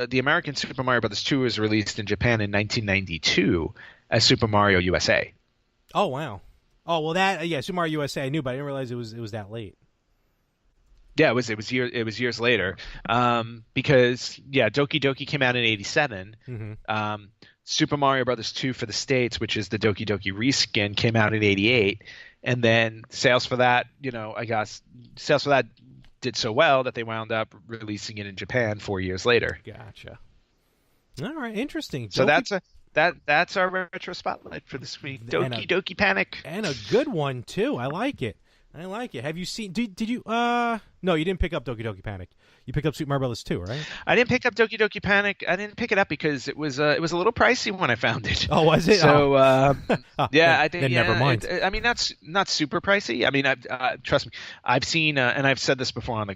the American Super Mario Brothers 2 was released in Japan in 1992 as Super Mario USA. Oh wow! Oh well, Super Mario USA I knew, but I didn't realize it was that late. Yeah, it was years later. Because Doki Doki came out in '87. Mm-hmm. Super Mario Brothers 2 for the States, which is the Doki Doki reskin, came out in '88. And then sales for that, did so well that they wound up releasing it in Japan 4 years later. Gotcha. All right, interesting. So that's our retro spotlight for this week. Doki Doki Panic, and a good one too. I like it. Have you seen? Did you? No, you didn't pick up Doki Doki Panic. You picked up Super Mario Brothers 2, right? I didn't pick up Doki Doki Panic. I didn't pick it up because it was a little pricey when I found it. Oh, was it? So I think. Then never mind. I mean, that's not super pricey. I mean, trust me. I've seen, and I've said this before on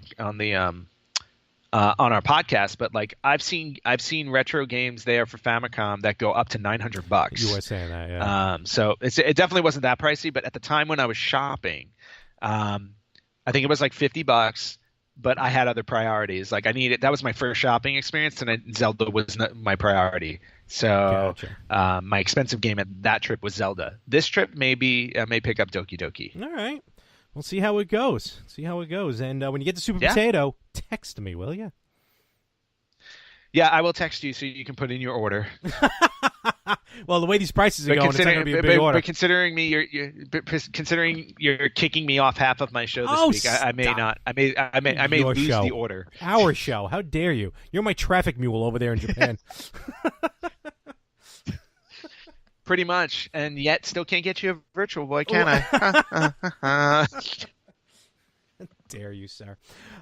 our podcast, but like I've seen retro games there for Famicom that go up to $900. You were saying that, yeah. So it definitely wasn't that pricey, but at the time when I was shopping, I think it was like $50. But I had other priorities. Like that was my first shopping experience, and Zelda was not my priority. So gotcha. My expensive game at that trip was Zelda. This trip may pick up Doki Doki. All right, we'll see how it goes. And when you get to Super Potato, text me, will you? Yeah, I will text you so you can put in your order. Well, the way these prices are going, it's not going to be a big order. But considering you're kicking me off half of my show this week, I may not. I may lose the order. Our show. How dare you? You're my traffic mule over there in Japan. Pretty much, and yet still can't get you a Virtual Boy, can I? Dare you, sir.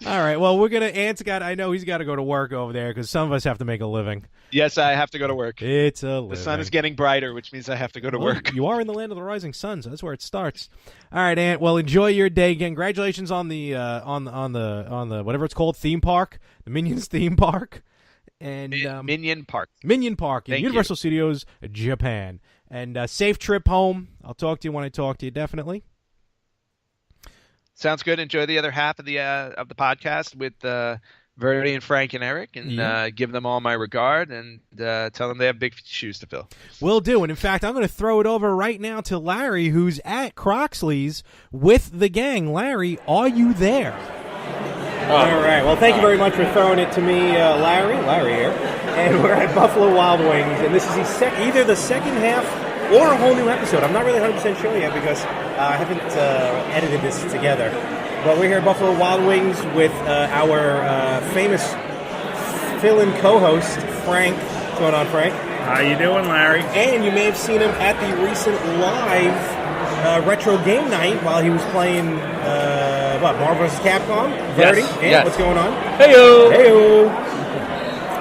All right, well, I know he's got to go to work over there because some of us have to make a living. Yes, I have to go to work. It's a living. The sun is getting brighter, which means I have to go to work. You are in the land of the rising sun, so that's where it starts. All right, Ant. Well, enjoy your day again. Congratulations on the whatever it's called, theme park, the Minions theme park, and Minion Park in Universal Studios Japan. And safe trip home. I'll talk to you when I talk to you. Definitely. Sounds good. Enjoy the other half of the podcast with Verde and Frank and Eric, and give them all my regard, and tell them they have big shoes to fill. Will do. And in fact, I'm going to throw it over right now to Larry, who's at Croxley's with the gang. Larry, are you there? All right. Well, thank you very much for throwing it to me, Larry here. And we're at Buffalo Wild Wings, and this is either the second half or a whole new episode. I'm not really 100% sure yet because I haven't edited this together. But we're here at Buffalo Wild Wings with our famous fill-in co-host, Frank. What's going on, Frank? How you doing, Larry? And you may have seen him at the recent live retro game night while he was playing, Marvel vs. Capcom? Verde? Yes. What's going on? Hey-o! Hey-o!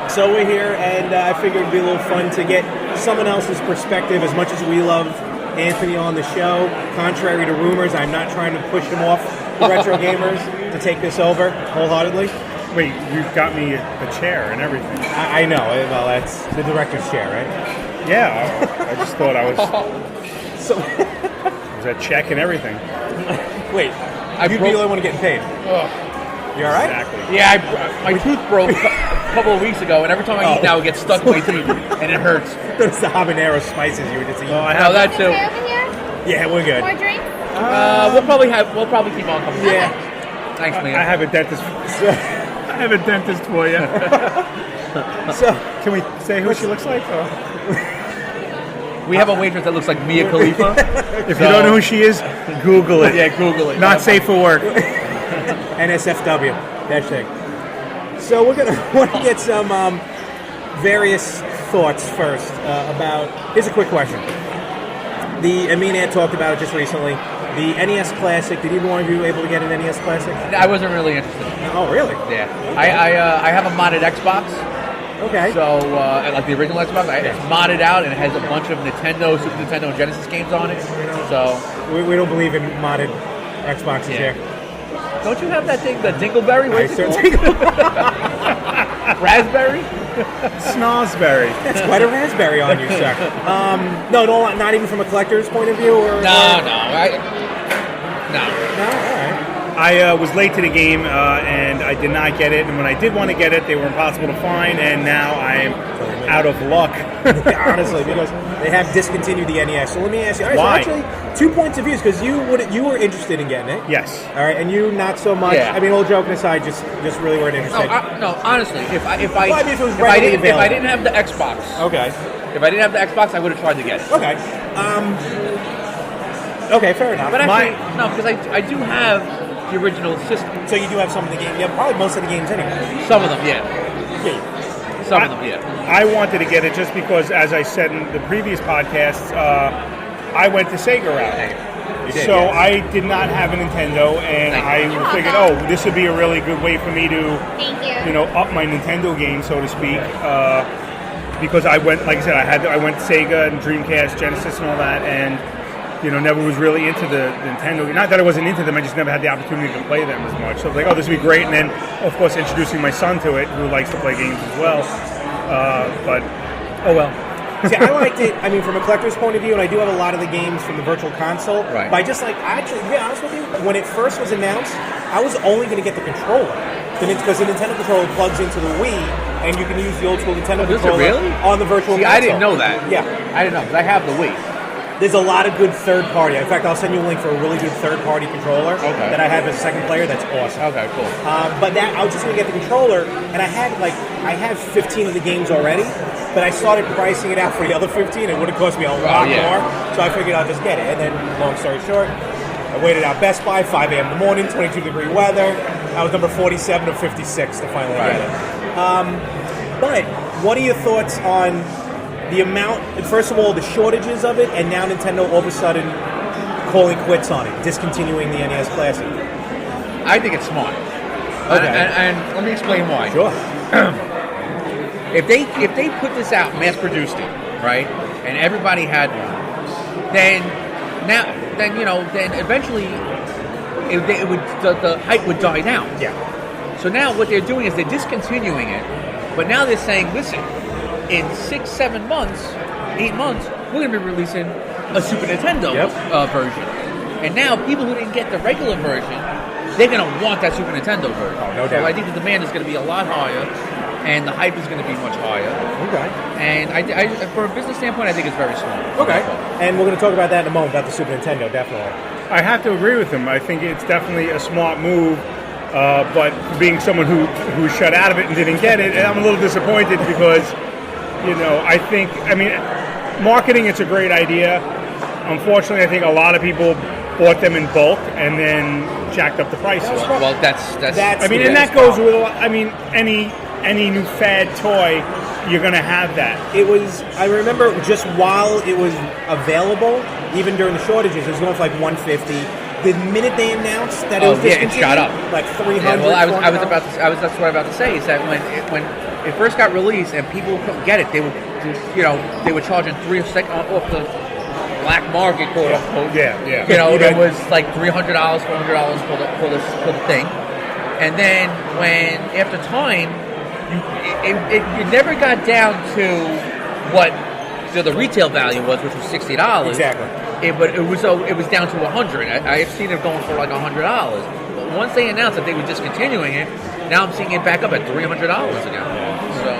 So we're here, and I figured it'd be a little fun to get someone else's perspective. As much as we love Anthony on the show, contrary to rumors, I'm not trying to push him off the retro gamers to take this over wholeheartedly. Wait, you've got me a chair and everything. I know. Well, that's the director's chair, right? Yeah, I just thought I was... So there's a check and everything. Wait, you'd be the only one getting paid. You all right? Exactly. Yeah, my tooth broke a couple of weeks ago, and every time I eat now, it gets stuck in my teeth, and it hurts. That's the habanero spices you were just eating. I have that too. Yeah, we're good. More drinks? We'll probably keep on coming. Yeah. Thanks, man. I have a dentist. I have a dentist for you. So Can we say who she looks like? Or? We have a waitress that looks like Mia Khalifa. If you don't know who she is, Google it. Yeah, Google it. Not safe for work. NSFW hashtag. So we're gonna want to get some various thoughts first about. Here's a quick question. Me and Ed talked about it just recently. The NES Classic. Did either one of you able to get an NES Classic? I wasn't really interested. Oh, really? Yeah. I have a modded Xbox. Okay. So, like the original Xbox, it's modded out and it has a bunch of Nintendo, Super Nintendo, and Genesis games on it. So we don't believe in modded Xboxes here. Don't you have that thing, the Dingleberry? I What's it certainly called? Raspberry? Snozberry. That's quite a raspberry on you, sir. No, not even from a collector's point of view, or No. No, all right. I was late to the game, and I did not get it. And when I did want to get it, they were impossible to find, and now I'm out of luck. Honestly, because they have discontinued the NES. So let me ask you. All right, Why? so actually, 2 points of views, because you were interested in getting it. Yes. All right, and you not so much. Yeah. I mean, all joking aside, just really weren't interested. No, honestly, if I Well, I mean, if it was if readily available. I didn't have the Xbox, Okay. if I didn't have the Xbox, I would have tried to get it. Okay. Okay, fair enough. But actually, no, because I do have the original system. So you do have some of the games. Yeah, probably most of the games anyway. Some of them, yeah. Yeah. Some of them, yeah. I wanted to get it just because, as I said in the previous podcasts, I went the Sega route. So I did not have a Nintendo, and I figured, this would be a really good way for me to, up my Nintendo game, so to speak. Because I went, like I said, I went Sega and Dreamcast, Genesis, and all that, and never was really into the Nintendo. Not that I wasn't into them, I just never had the opportunity to play them as much. So I was like, this would be great. And then, of course, introducing my son to it, who likes to play games as well. But, oh well. See, I liked it, I mean, from a collector's point of view, and I do have a lot of the games from the Virtual Console. Right. But I actually, to be honest with you, when it first was announced, I was only going to get the controller. Because the Nintendo controller plugs into the Wii, and you can use the old school Nintendo controller really? on the Virtual Console. I didn't know that. Yeah. I didn't know, because I have the Wii. There's a lot of good third-party. In fact, I'll send you a link for a really good third-party controller that I have as a second player. That's awesome. Okay, cool. But I was just going to get the controller, and I had 15 of the games already, but I started pricing it out for the other 15. It would have cost me a lot more, so I figured I'll just get it. And then, long story short, I waited out Best Buy, 5 a.m. in the morning, 22-degree weather. I was number 47 of 56 to finally get it. But what are your thoughts on the amount, first of all, the shortages of it, and now Nintendo all of a sudden calling quits on it, discontinuing the NES Classic? I think it's smart. Okay. And let me explain why. Sure. If they put this out, mass produced it, right, and everybody had one, then eventually the hype would die down. Yeah. So now what they're doing is they're discontinuing it, but now they're saying, listen, in 6, 7 months, 8 months, we're going to be releasing a Super Nintendo version. And now people who didn't get the regular version, they're going to want that Super Nintendo version. Oh, no doubt. So I think the demand is going to be a lot higher, and the hype is going to be much higher. Okay. And I from a business standpoint, I think it's very smart. Okay. And we're going to talk about that in a moment, about the Super Nintendo, definitely. I have to agree with him. I think it's definitely a smart move. But being someone who was shut out of it and didn't get it, I'm a little disappointed because, marketing, it's a great idea. Unfortunately, I think a lot of people bought them in bulk and then jacked up the prices. Well, that's and that goes with any new fad toy, you're going to have that. I remember just while it was available, even during the shortages, it was going for like $150. The minute they announced that it was discontinued, it shot up like $300. Yeah, well, that's what I was about to say. Is that when it first got released and people couldn't get it, they were charging $300 off the black market, quote unquote. Yeah. It was like $300, $400 for the thing, and then when after time, it never got down to what the retail value was, which was $60. Exactly. But it was down to $100. I've seen it going for like $100. But once they announced that they were discontinuing it, now I'm seeing it back up at $300 again. So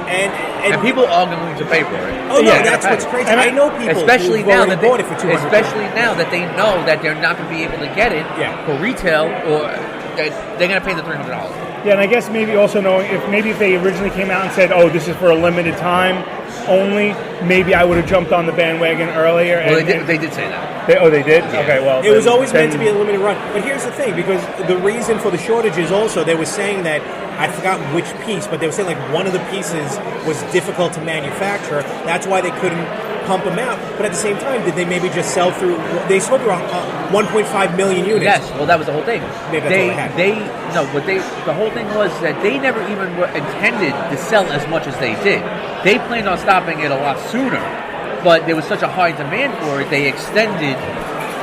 and people are going to pay for it. Oh no, that's what's crazy. And I know people especially who've now already bought it for $200. Especially now that they know that they're not going to be able to get it for retail or they're going to pay the $300. Yeah, and I guess maybe also knowing if they originally came out and said, "Oh, this is for a limited time only," maybe I would have jumped on the bandwagon earlier. Well, they did say that. They did? Yeah. Okay, well... It was always meant to be a limited run. But here's the thing, because the reason for the shortages also, they were saying that, I forgot which piece, but they were saying like one of the pieces was difficult to manufacture. That's why they couldn't pump them out. But at the same time, did they maybe just sell through... They sold through 1.5 million units. Yes, well, that was the whole thing. Maybe that's all they had. The whole thing was that they never even were intended to sell as much as they did. They planned on stopping it a lot sooner, but there was such a high demand for it, they extended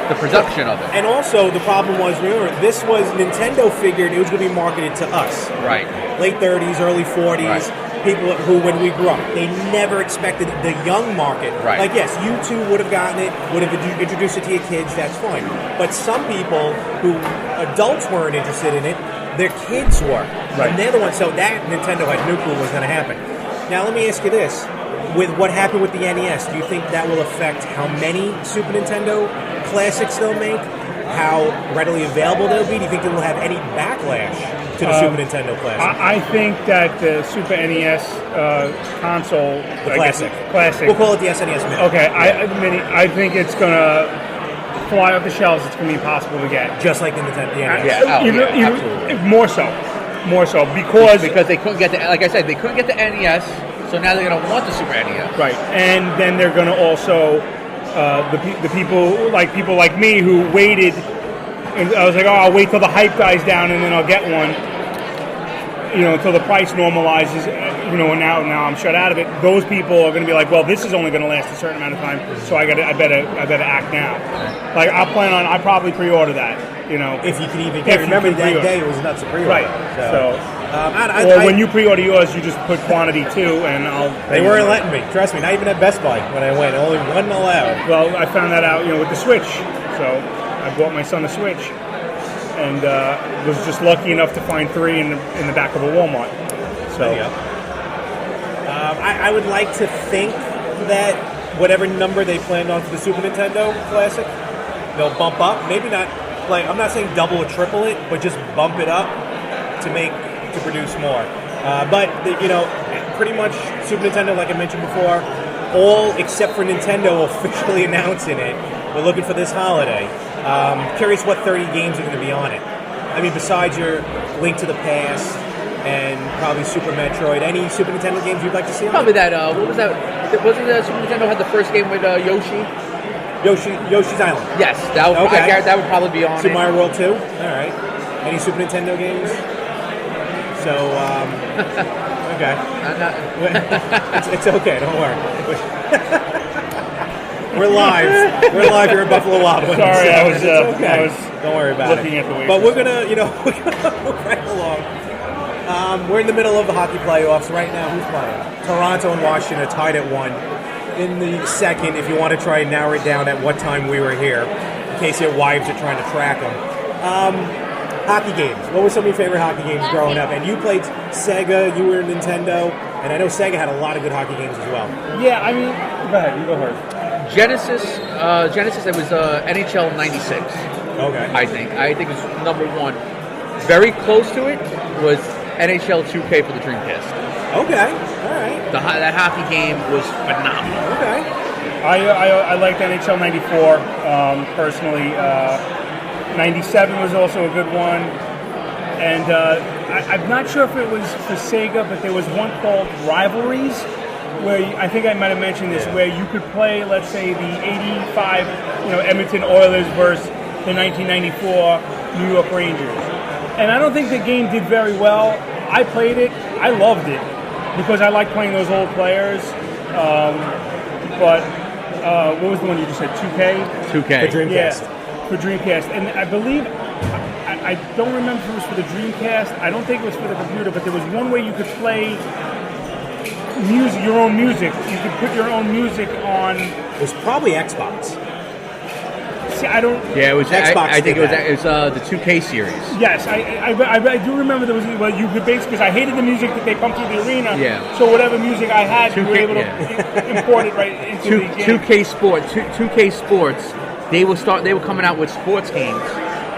the production of it. And also, the problem was, remember, this was... Nintendo figured it was going to be marketed to us. Right. Late 30s, early 40s. Right. People who, when we grew up, they never expected the young market. Right. Like, yes, you two would have gotten it, would have introduced it to your kids, that's fine. But some people who, adults weren't interested in it, their kids were. Right. And they're the ones, so that Nintendo had no clue was going to happen. Now, let me ask you this. With what happened with the NES, do you think that will affect how many Super Nintendo Classics they'll make? How readily available they'll be? Do you think it will have any backlash to the Super Nintendo Classic? I think that the Super NES console... The Classic. Classic. We'll call it the SNES Mini. Okay, I think it's going to fly off the shelves. It's going to be impossible to get. Just like the Nintendo NES. Absolutely. More so, because they couldn't get the, like I said, they couldn't get the NES, so now they're going to want the Super NES. right, and then they're going to also the people like me who waited, and I was like, oh, I'll wait till the hype dies down and then I'll get one. Until the price normalizes. And now I'm shut out of it. Those people are going to be like, well, this is only going to last a certain amount of time, so I better act now. Like I'll probably pre-order that. If you can even get. Remember that day it was nuts to pre-order. Right. So when you pre-order yours, you just put quantity 2, and I'll. They weren't letting me. Trust me. Not even at Best Buy when I went. Only one allowed. Well, I found that out, with the Switch. So I bought my son a Switch, and was just lucky enough to find 3 in the back of a Walmart. So. I would like to think that whatever number they planned on for the Super Nintendo Classic, they'll bump up. Maybe not. Like, I'm not saying double or triple it, but just bump it up to produce more. But pretty much Super Nintendo, like I mentioned before, all except for Nintendo officially announcing it. We're looking for this holiday. Curious what 30 games are going to be on it. I mean, besides your Link to the Past and probably Super Metroid, any Super Nintendo games you'd like to see on Probably it? that. What was that? Wasn't the Super Nintendo had the first game with Yoshi? Yoshi's Island. Yes, that would, okay. that would probably be on Super it. Mario World 2? All right. Any Super Nintendo games? So, okay. It's okay, don't worry. We're live. We're live here in Buffalo Wild Wings. Sorry, so I was don't worry about looking it. at the wafers. But we're gonna move right along. We're in the middle of the hockey playoffs right now. Who's playing? Toronto and Washington are tied at 1. In the second, if you want to try and narrow it down at what time we were here, in case your wives are trying to track them. Hockey games. What were some of your favorite hockey games growing up? And you played Sega, you were Nintendo, and I know Sega had a lot of good hockey games as well. Yeah, I mean, go ahead, you go first. Genesis, it was NHL 96. Okay. I think it was number 1. Very close to it was NHL 2K for the Dreamcast. Okay, all right. That hockey game was phenomenal. Okay. I liked NHL 94 personally. 97 was also a good one. And I'm not sure if it was for Sega, but there was one called Rivalries, where I think I might have mentioned this, where you could play, let's say, the 85 Edmonton Oilers versus the 1994 New York Rangers. And I don't think the game did very well. I played it. I loved it. Because I like playing those old players. But what was the one you just said? 2K? 2K. The Dreamcast. Yeah, for Dreamcast. And I believe, I don't remember if it was for the Dreamcast. I don't think it was for the computer, but there was one way you could play music, your own music. You could put your own music on. It was probably Xbox. See, I don't. Yeah, it was. Xbox I think it was. did It was the 2K series. Yes, I do remember there was. Well, you could basically, because I hated the music that they pumped through the arena. Yeah. So whatever music I had, you were 2K, able to import it right into the game. 2K Sports. 2K Sports. They were coming out with sports games,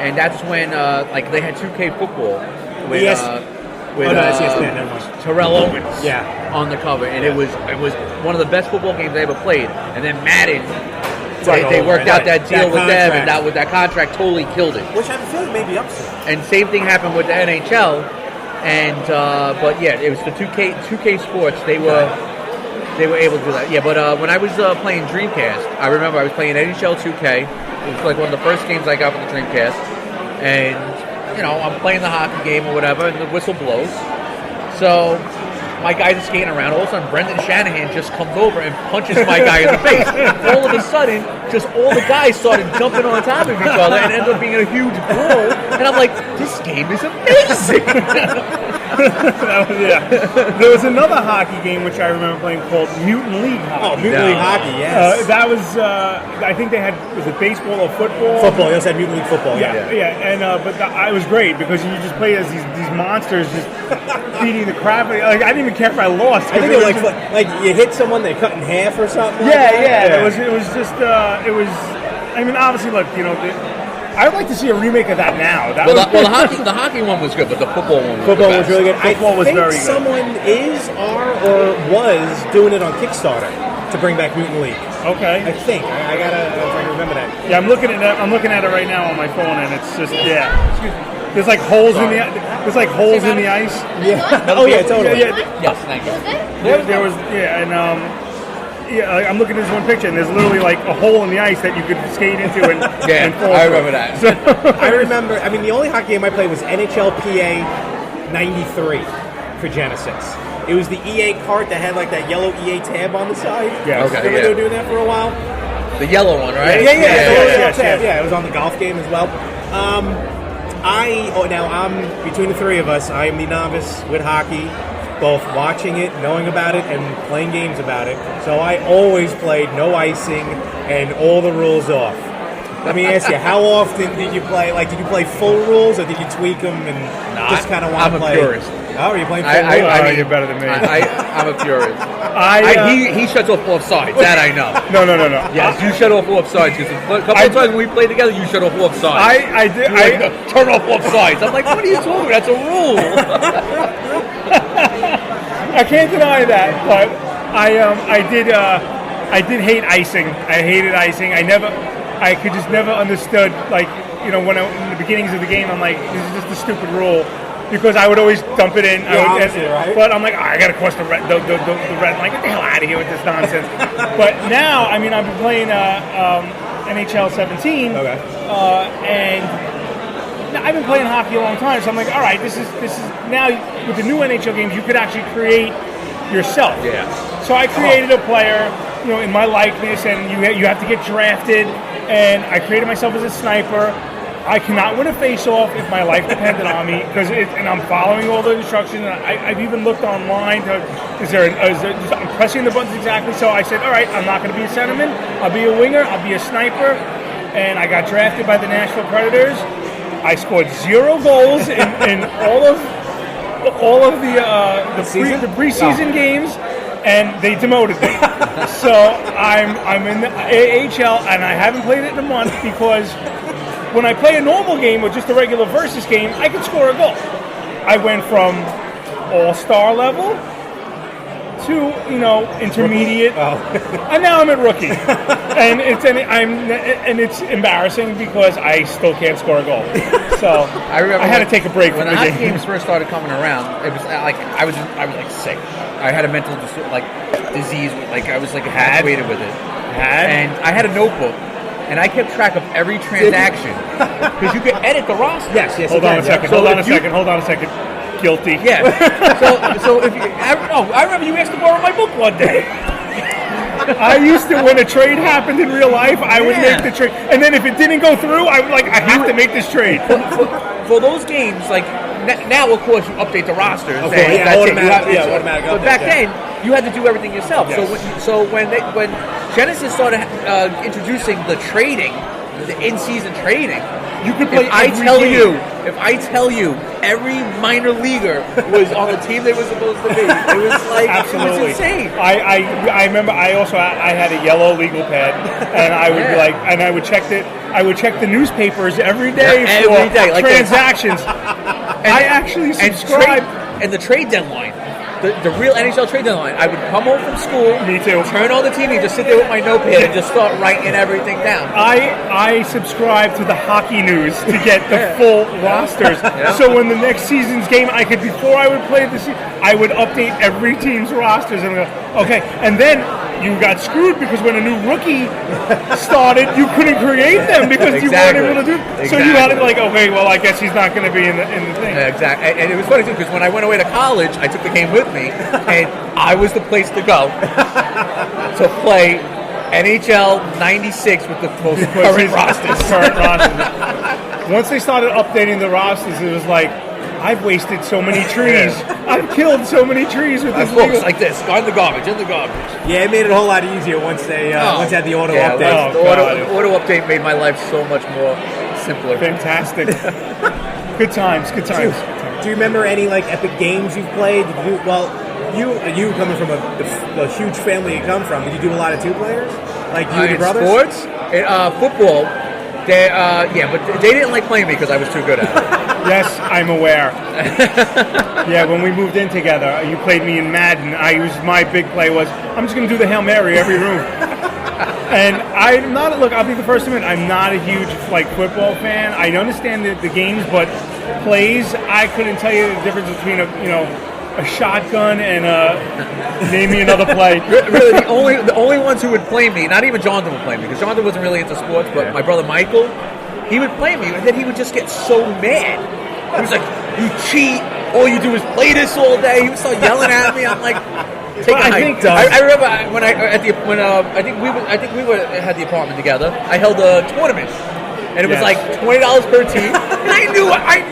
and that's when like they had 2K football with never mind. Terrell Owens Yeah. on the cover, and it was one of the best football games I ever played. And then Madden, they worked out that deal with them, and that contract totally killed it. Which I feel like maybe upset. And same thing happened with the NHL. And but yeah, it was the 2K Sports. They were able to do that. Yeah, but when I was playing Dreamcast, I remember I was playing NHL 2K. It was like one of the first games I got for the Dreamcast. And I'm playing the hockey game or whatever, and the whistle blows. So my guys are skating around. All of a sudden, Brendan Shanahan just comes over and punches my guy in the face. All of a sudden, just all the guys started jumping on top of each other and ended up being a huge brawl. And I'm like, this game is amazing. There was another hockey game which I remember playing called Mutant League Hockey. Oh, Mutant League Hockey, yes. That was, I think they had, was it baseball or football? Football, yes, that Mutant League football, yeah. And but it was great because you just played as these monsters just beating the crap. Like I didn't even care if I lost. I think they were like you hit someone, they cut in half or something. Yeah. It was just I mean, obviously, look, I would like to see a remake of that now. The hockey one was good, but the football one was really good. Football was very good. Someone or was doing it on Kickstarter to bring back Mutant League. Okay. I think I gotta remember that. Yeah, I'm looking at it right now on my phone, and it's just There's like holes in the ice. Yeah. Oh yeah, totally. Yes, thank you. There was I'm looking at this one picture, and there's literally like a hole in the ice that you could skate into and fall. I remember that. So, I remember. I mean, the only hockey game I played was NHLPA '93 for Genesis. It was the EA cart that had like that yellow EA tab on the side. Yeah. Okay. Remember they were doing that for a while? The yellow one, right? Yeah. It was on the golf game as well. Now I'm between the three of us. I am the novice with hockey, both watching it, knowing about it, and playing games about it. So I always played no icing and all the rules off. Let me ask you, how often did you play? Like, did you play full rules, or did you tweak them and just kind of want to play? I'm a purist. Oh, you're playing full rules? You're better than me. I'm a purist. He shuts off offsides. That I know. No. Yes, you shut off offsides. Because a couple of times when we played together, you shut off offsides. I did. Turn off offsides. I'm like, what are you talking about? That's a rule. I can't deny that, but I did hate icing. I hated icing. I could just never understood, like, when in the beginnings of the game, I'm like, this is just a stupid rule. Because I would always dump it in. Right? But I'm like, I got to cross the red. I'm like, get the hell out of here with this nonsense. But now, I mean, I've been playing NHL 17. Okay. And I've been playing hockey a long time. So I'm like, all right, this is now with the new NHL games, you could actually create yourself. Yeah. So I created a player, in my likeness, and you have to get drafted. And I created myself as a sniper. I cannot win a face-off if my life depended on me, and I'm following all the instructions. I've even looked online. I'm pressing the buttons exactly. So I said, all right, I'm not going to be a centerman. I'll be a winger. I'll be a sniper. And I got drafted by the Nashville Predators. I scored 0 goals in all of the preseason games, and they demoted me. So I'm in the AHL, and I haven't played it in a month because when I play a normal game or just a regular versus game, I can score a goal. I went from all-star level to intermediate, and now I'm at rookie. And it's embarrassing because I still can't score a goal. So I remember I had to take a break when from the the hockey game. games first started coming around. It was like I was like sick. I had a mental disease. Like I was like infatuated with it. And I had a notebook. And I kept track of every transaction because you could edit the roster. Yes. Hold on a second. Guilty. Yeah. So if you, I remember you asked to borrow my book one day. I used to, when a trade happened in real life, I would make the trade, and then if it didn't go through, I would I have to make this trade. For those games, like now, of course, you update the rosters. Okay, automatic. But back then, you had to do everything yourself. Yes. So when Genesis started introducing the trading, the in-season trading, you could play. If I tell you, every minor leaguer was on the team they were supposed to be. It was like Absolutely. It was insane. I remember. I had a yellow legal pad, and I would be like, and I would check it. I would check the newspapers every day like transactions. I actually subscribed. And the trade deadline. The real NHL trade deadline. I would come home from school. Me too. Turn on the TV, just sit there with my notepad and just start writing everything down. I subscribe to the hockey news to get the full rosters. Yeah. So when the next season's game, before I would play the season, I would update every team's rosters and go, okay. And then you got screwed because when a new rookie started, you couldn't create them because you weren't able to do it. So you had to okay, well, I guess he's not going to be in the thing. Yeah, exactly. And it was funny too because when I went away to college, I took the game with me, and I was the place to go to play NHL '96 with the most current rosters. Once they started updating the rosters, it was like, I've wasted so many trees. I've killed so many trees with this. Books like this, in the garbage. Yeah, it made it a whole lot easier once they had the auto update. The auto update made my life so much more simpler. Fantastic. Good times. Do you remember any epic games you've played? You coming from a huge family you come from, did you do a lot of two players? Like you and your brothers? Sports, football. But they didn't like playing me because I was too good at it. Yes, I'm aware. Yeah, when we moved in together, you played me in Madden. My big play was, I'm just going to do the Hail Mary every room. And I'll be the first to admit, I'm not a huge football fan. I understand the games, but plays, I couldn't tell you the difference between a shotgun and name me another play. Really, the only ones who would play me, not even Jonathan would play me, because Jonathan wasn't really into sports, but my brother Michael, he would play me, and then he would just get so mad. He was like, you cheat, all you do is play this all day. He would start yelling at me. I'm like, take a hike. I remember I think we had the apartment together. I held a tournament. And it was like $20 per team. And I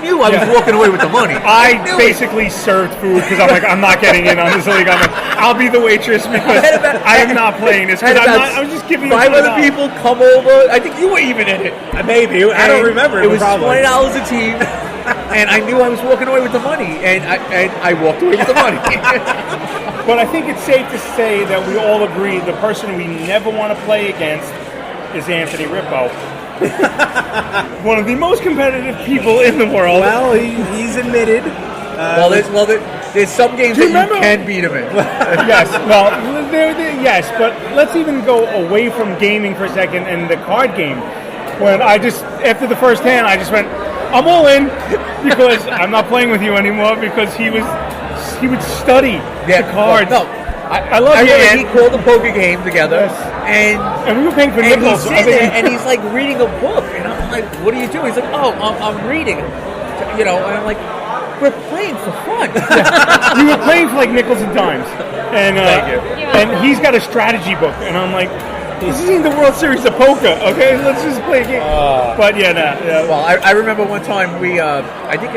knew I was walking away with the money. I basically served food because I'm like, I'm not getting in on this league. I'll be the waitress because I am not playing this. I was just giving 5 other people come over. I think you were even in it. Maybe. I don't remember. It was $20 a team. And I knew I was walking away with the money. And I walked away with the money. But I think it's safe to say that we all agree the person we never want to play against is Anthony Rippo. One of the most competitive people in the world. Well, he's admitted. There's some games that you can beat him in. Yes, yes, but let's even go away from gaming for a second and the card game. When after the first hand, I just went, I'm all in because I'm not playing with you anymore because he would study the cards. Well, no. I love it. He called the poker game together, and we were paying for nickels. He's sitting there, and he's like reading a book, and I'm like, "What are you doing?" He's like, "Oh, I'm reading," and I'm like, "We're playing for fun." We were playing for nickels and dimes, and and he's got a strategy book, and I'm like, "This isn't the World Series of Poker, okay? Let's just play a game." But Well, I remember one time I think.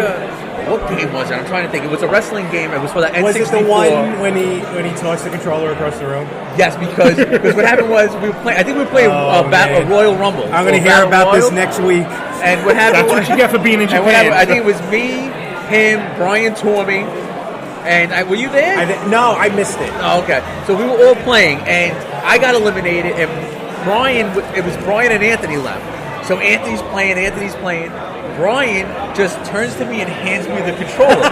What game was it? I'm trying to think. It was a wrestling game. It was for the N64. Was it the one when he tossed the controller across the room? Yes, because what happened was we were playing. I think we were playing a Royal Rumble. I'm going to hear about this next week. And what happened? That's what you get for being in Japan. I think it was me, him, Brian Tormey, and were you there? No, I missed it. Oh, okay. So we were all playing, and I got eliminated, and it was Brian and Anthony left. So Anthony's playing. Brian just turns to me and hands me the controller.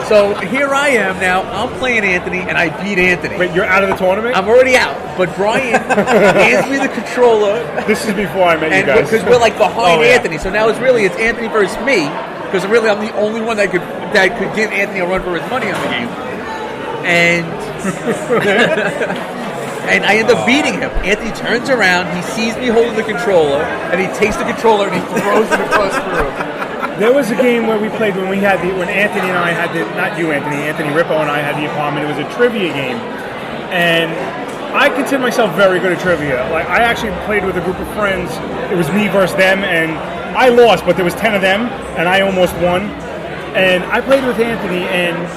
So here I am now. I'm playing Anthony, and I beat Anthony. Wait, you're out of the tournament? I'm already out. But Brian hands me the controller. This is before I met you guys. Because we're behind Anthony. So now it's Anthony versus me. Because really I'm the only one that could give Anthony a run for his money on the game. And I end up beating him. Anthony turns around, he sees me holding the controller, and he takes the controller and he throws it across the room. There was a game where we played when Anthony and I had Anthony Rippo and I had the apartment. It was a trivia game. And I consider myself very good at trivia. I actually played with a group of friends. It was me versus them, and I lost, but there was 10 of them, and I almost won. And I played with Anthony, and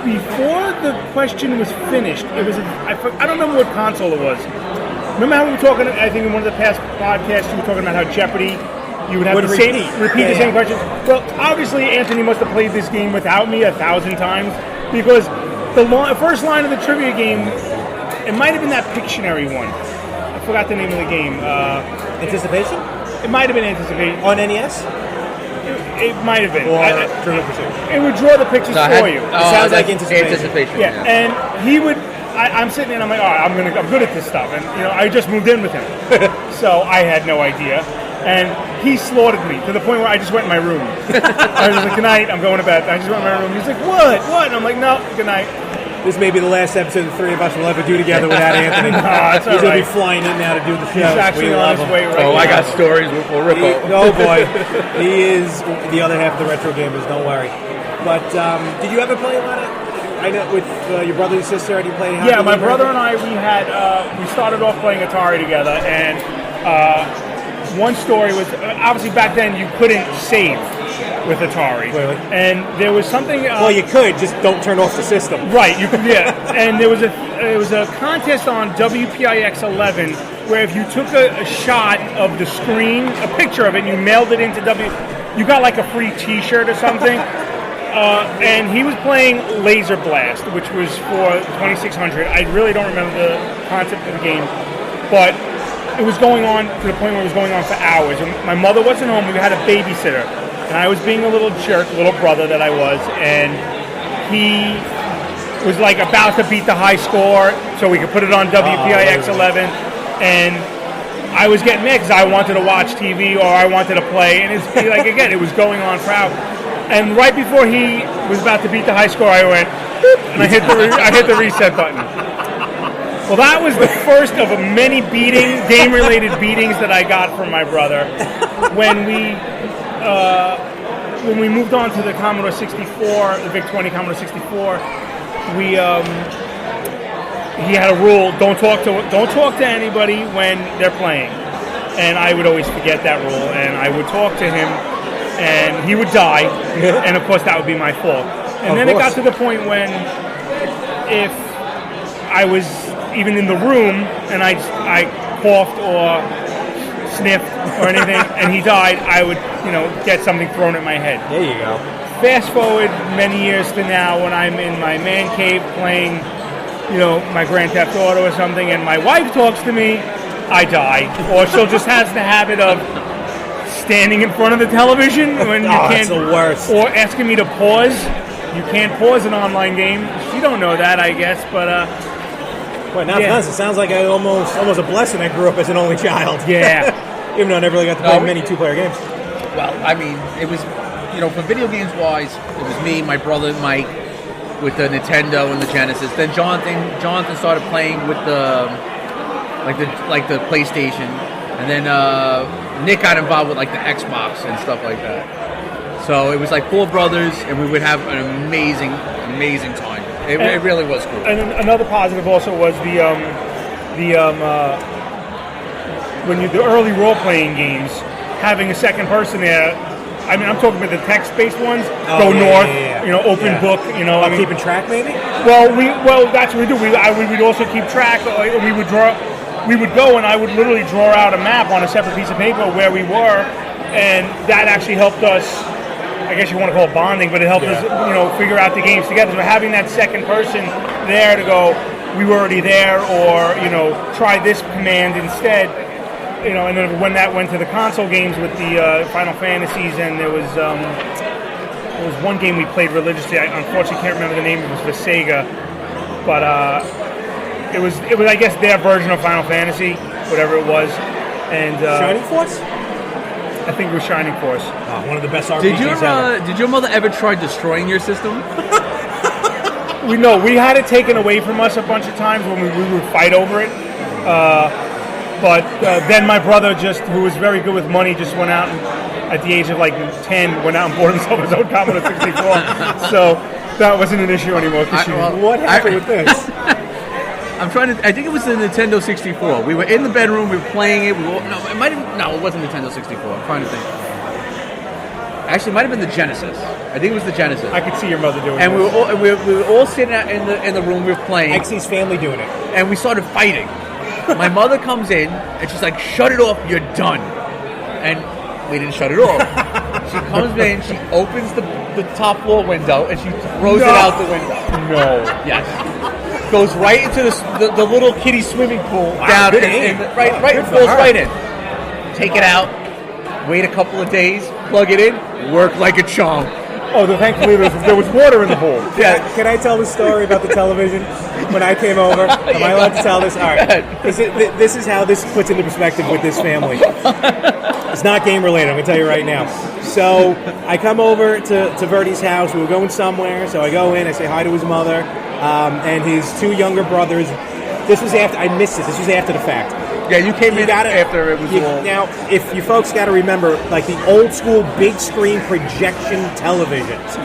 before the question was finished, it was I don't remember what console it was. Remember how we were talking? I think in one of the past podcasts you were talking about how Jeopardy, you would have to repeat the same question. Well, obviously Anthony must have played this game without me 1,000 times because the first line of the trivia game, it might have been that Pictionary one. I forgot the name of the game. Anticipation? It might have been Anticipation. On NES? It might have been. Or Trivial Pursuit? It would draw the pictures for you. It sounds like Anticipation. Yeah, and he would. I'm sitting there and I'm like, all right, I'm good at this stuff, and I just moved in with him, so I had no idea, and he slaughtered me to the point where I just went in my room. I was like, good night, I'm going to bed. I just went in my room. He's like, what? And I'm like, no, good night. This may be the last episode the three of us will ever do together without Anthony. He's going to be flying in now to do the show. He's actually on his way right now. I got stories we'll rip up. Oh boy, he is the other half of the retro gamers. Don't worry. But did you ever play a lot of? I know with your brother and sister. Did you play? Yeah, my brother and I. We started off playing Atari together, and one story was obviously back then you couldn't save with Atari. Clearly. And there was something. Well, you could just don't turn off the system. Right. You could. Yeah. And there was a contest on WPIX 11 where if you took a shot of the screen, a picture of it, and you mailed it into you got like a free T-shirt or something. And he was playing Laser Blast, which was for 2600. I really don't remember the concept of the game, but it was going on to the point where it was going on for hours. And my mother wasn't home. We had a babysitter. And I was being a little jerk, little brother that I was. And he was like about to beat the high score so we could put it on WPIX 11. And I was getting mad because I wanted to watch TV or I wanted to play. And it's like, again, it was going on for hours. And right before he was about to beat the high score, I went, boop, and I hit the reset button. Well, that was the first of many game-related beatings that I got from my brother. When we moved on to the Commodore 64, the VIC-20 Commodore 64, he had a rule: don't talk to anybody when they're playing. And I would always forget that rule, and I would talk to him. And he would die, and of course that would be my fault. And then it got to the point when, if I was even in the room and I coughed or sniffed or anything, and he died, I would get something thrown at my head. There you go. Fast forward many years to now, when I'm in my man cave playing, my Grand Theft Auto or something, and my wife talks to me, I die, or she'll just has the habit of standing in front of the television when you can't, that's the worst. Or asking me to pause. You can't pause an online game. You don't know that, I guess, but Well, now it sounds like almost a blessing I grew up as an only child. Yeah. Even though I never really got to play many two-player games. Well, I mean, it was, for video games wise, it was me, my brother Mike, with the Nintendo and the Genesis. Then Jonathan started playing with the PlayStation, and then Nick got involved with like the Xbox and stuff like that. So it was like four brothers, and we would have an amazing time. It really was cool. And another positive also was the early role-playing games, having a second person there. I mean, I'm talking about the text-based ones. Go north, open book. Keeping track, maybe. Well, that's what we do. We would also keep track. We would draw. We would go and I would literally draw out a map on a separate piece of paper where we were, and that actually helped us. I guess you want to call it bonding, but it helped us, figure out the games together. So having that second person there to go, we were already there, or try this command instead. And then when that went to the console games with the Final Fantasies, and there was one game we played religiously. I unfortunately can't remember the name. It was for Sega, but it was I guess their version of Final Fantasy, whatever it was. And Shining Force. I think it was Shining Force. One of the best RPGs ever. Did your mother ever try destroying your system? We had it taken away from us a bunch of times when we would fight over it. But then my brother, who was very good with money, just went out and, at the age of like 10, went out and bought himself his own Commodore 64. So that wasn't an issue anymore. What happened with this? I think it was the Nintendo 64. We were in the bedroom, we were playing it. It wasn't Nintendo 64. I'm trying to think. Actually, it might have been the Genesis. I think it was the Genesis. I could see your mother doing it. And we were all sitting in the room, we were playing. Xy's family doing it. And we started fighting. My mother comes in, and she's like, shut it off, you're done. And we didn't shut it off. She comes in, she opens the top floor window, and she throws it out the window. No. Yes. Goes right into the little kiddie swimming pool down good in aim. right falls right in. Take it out. Wait a couple of days, plug it in, work like a charm. Oh, thankfully there was water in the pool. Yeah. Can I tell the story about the television when I came over? Am I allowed to tell this? All right. This is how this puts into perspective with this family. It's not game related, I'm going to tell you right now. So I come over to Verde's house. We were going somewhere. So I go in, I say hi to his mother and his two younger brothers. This was after, I missed it. This was after the fact. Yeah, you came in after it was all... Now, if you folks got to remember, like the old school big screen projection televisions.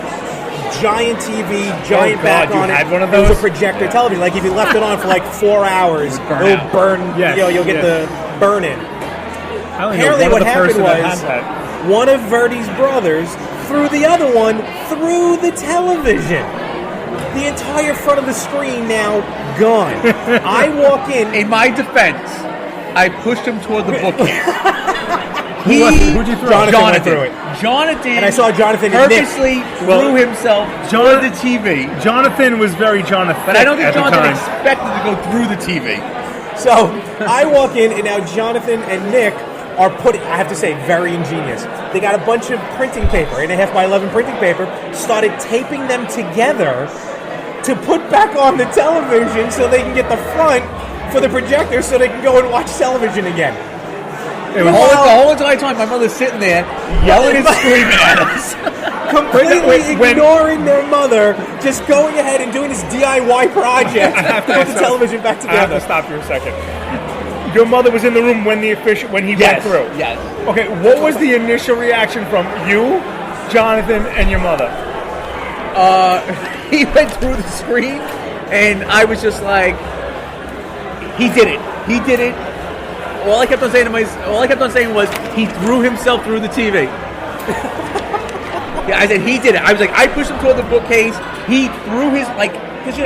Giant TV, giant back on it. Had one of It was those? a projector television. Like if you left it on for like 4 hours, it'll burn. Yes. You'll get the burn in. I only know Apparently, one what other happened person that was had that. one of Verde's brothers threw the other one through the television. The entire front of the screen now gone. I walk in. In my defense, I pushed him toward the bookcase. Who'd you throw? Jonathan went through it. Jonathan. And I saw Jonathan and Nick. purposely threw himself toward the TV. Jonathan was very Jonathan. But I don't think at the Jonathan time. expected to go through the TV. So I walk in, and now Jonathan and Nick are putting, I have to say, very ingenious. They got a bunch of printing paper, 8.5 by 11 printing paper, started taping them together to put back on the television so they can get the front for the projector so they can go and watch television again. The whole entire time, my mother's sitting there yelling and screaming at us. Completely ignoring their mother, just going ahead and doing this DIY project to put the television back I have together. to stop you a second. Your mother was in the room when he went through. Yes. Okay, what was the initial reaction from you, Jonathan, and your mother? He went through the screen, and I was just like, he did it. He did it. All I kept on saying was he threw himself through the TV. Yeah, I said he did it. I was like, I pushed him toward the bookcase. He threw his because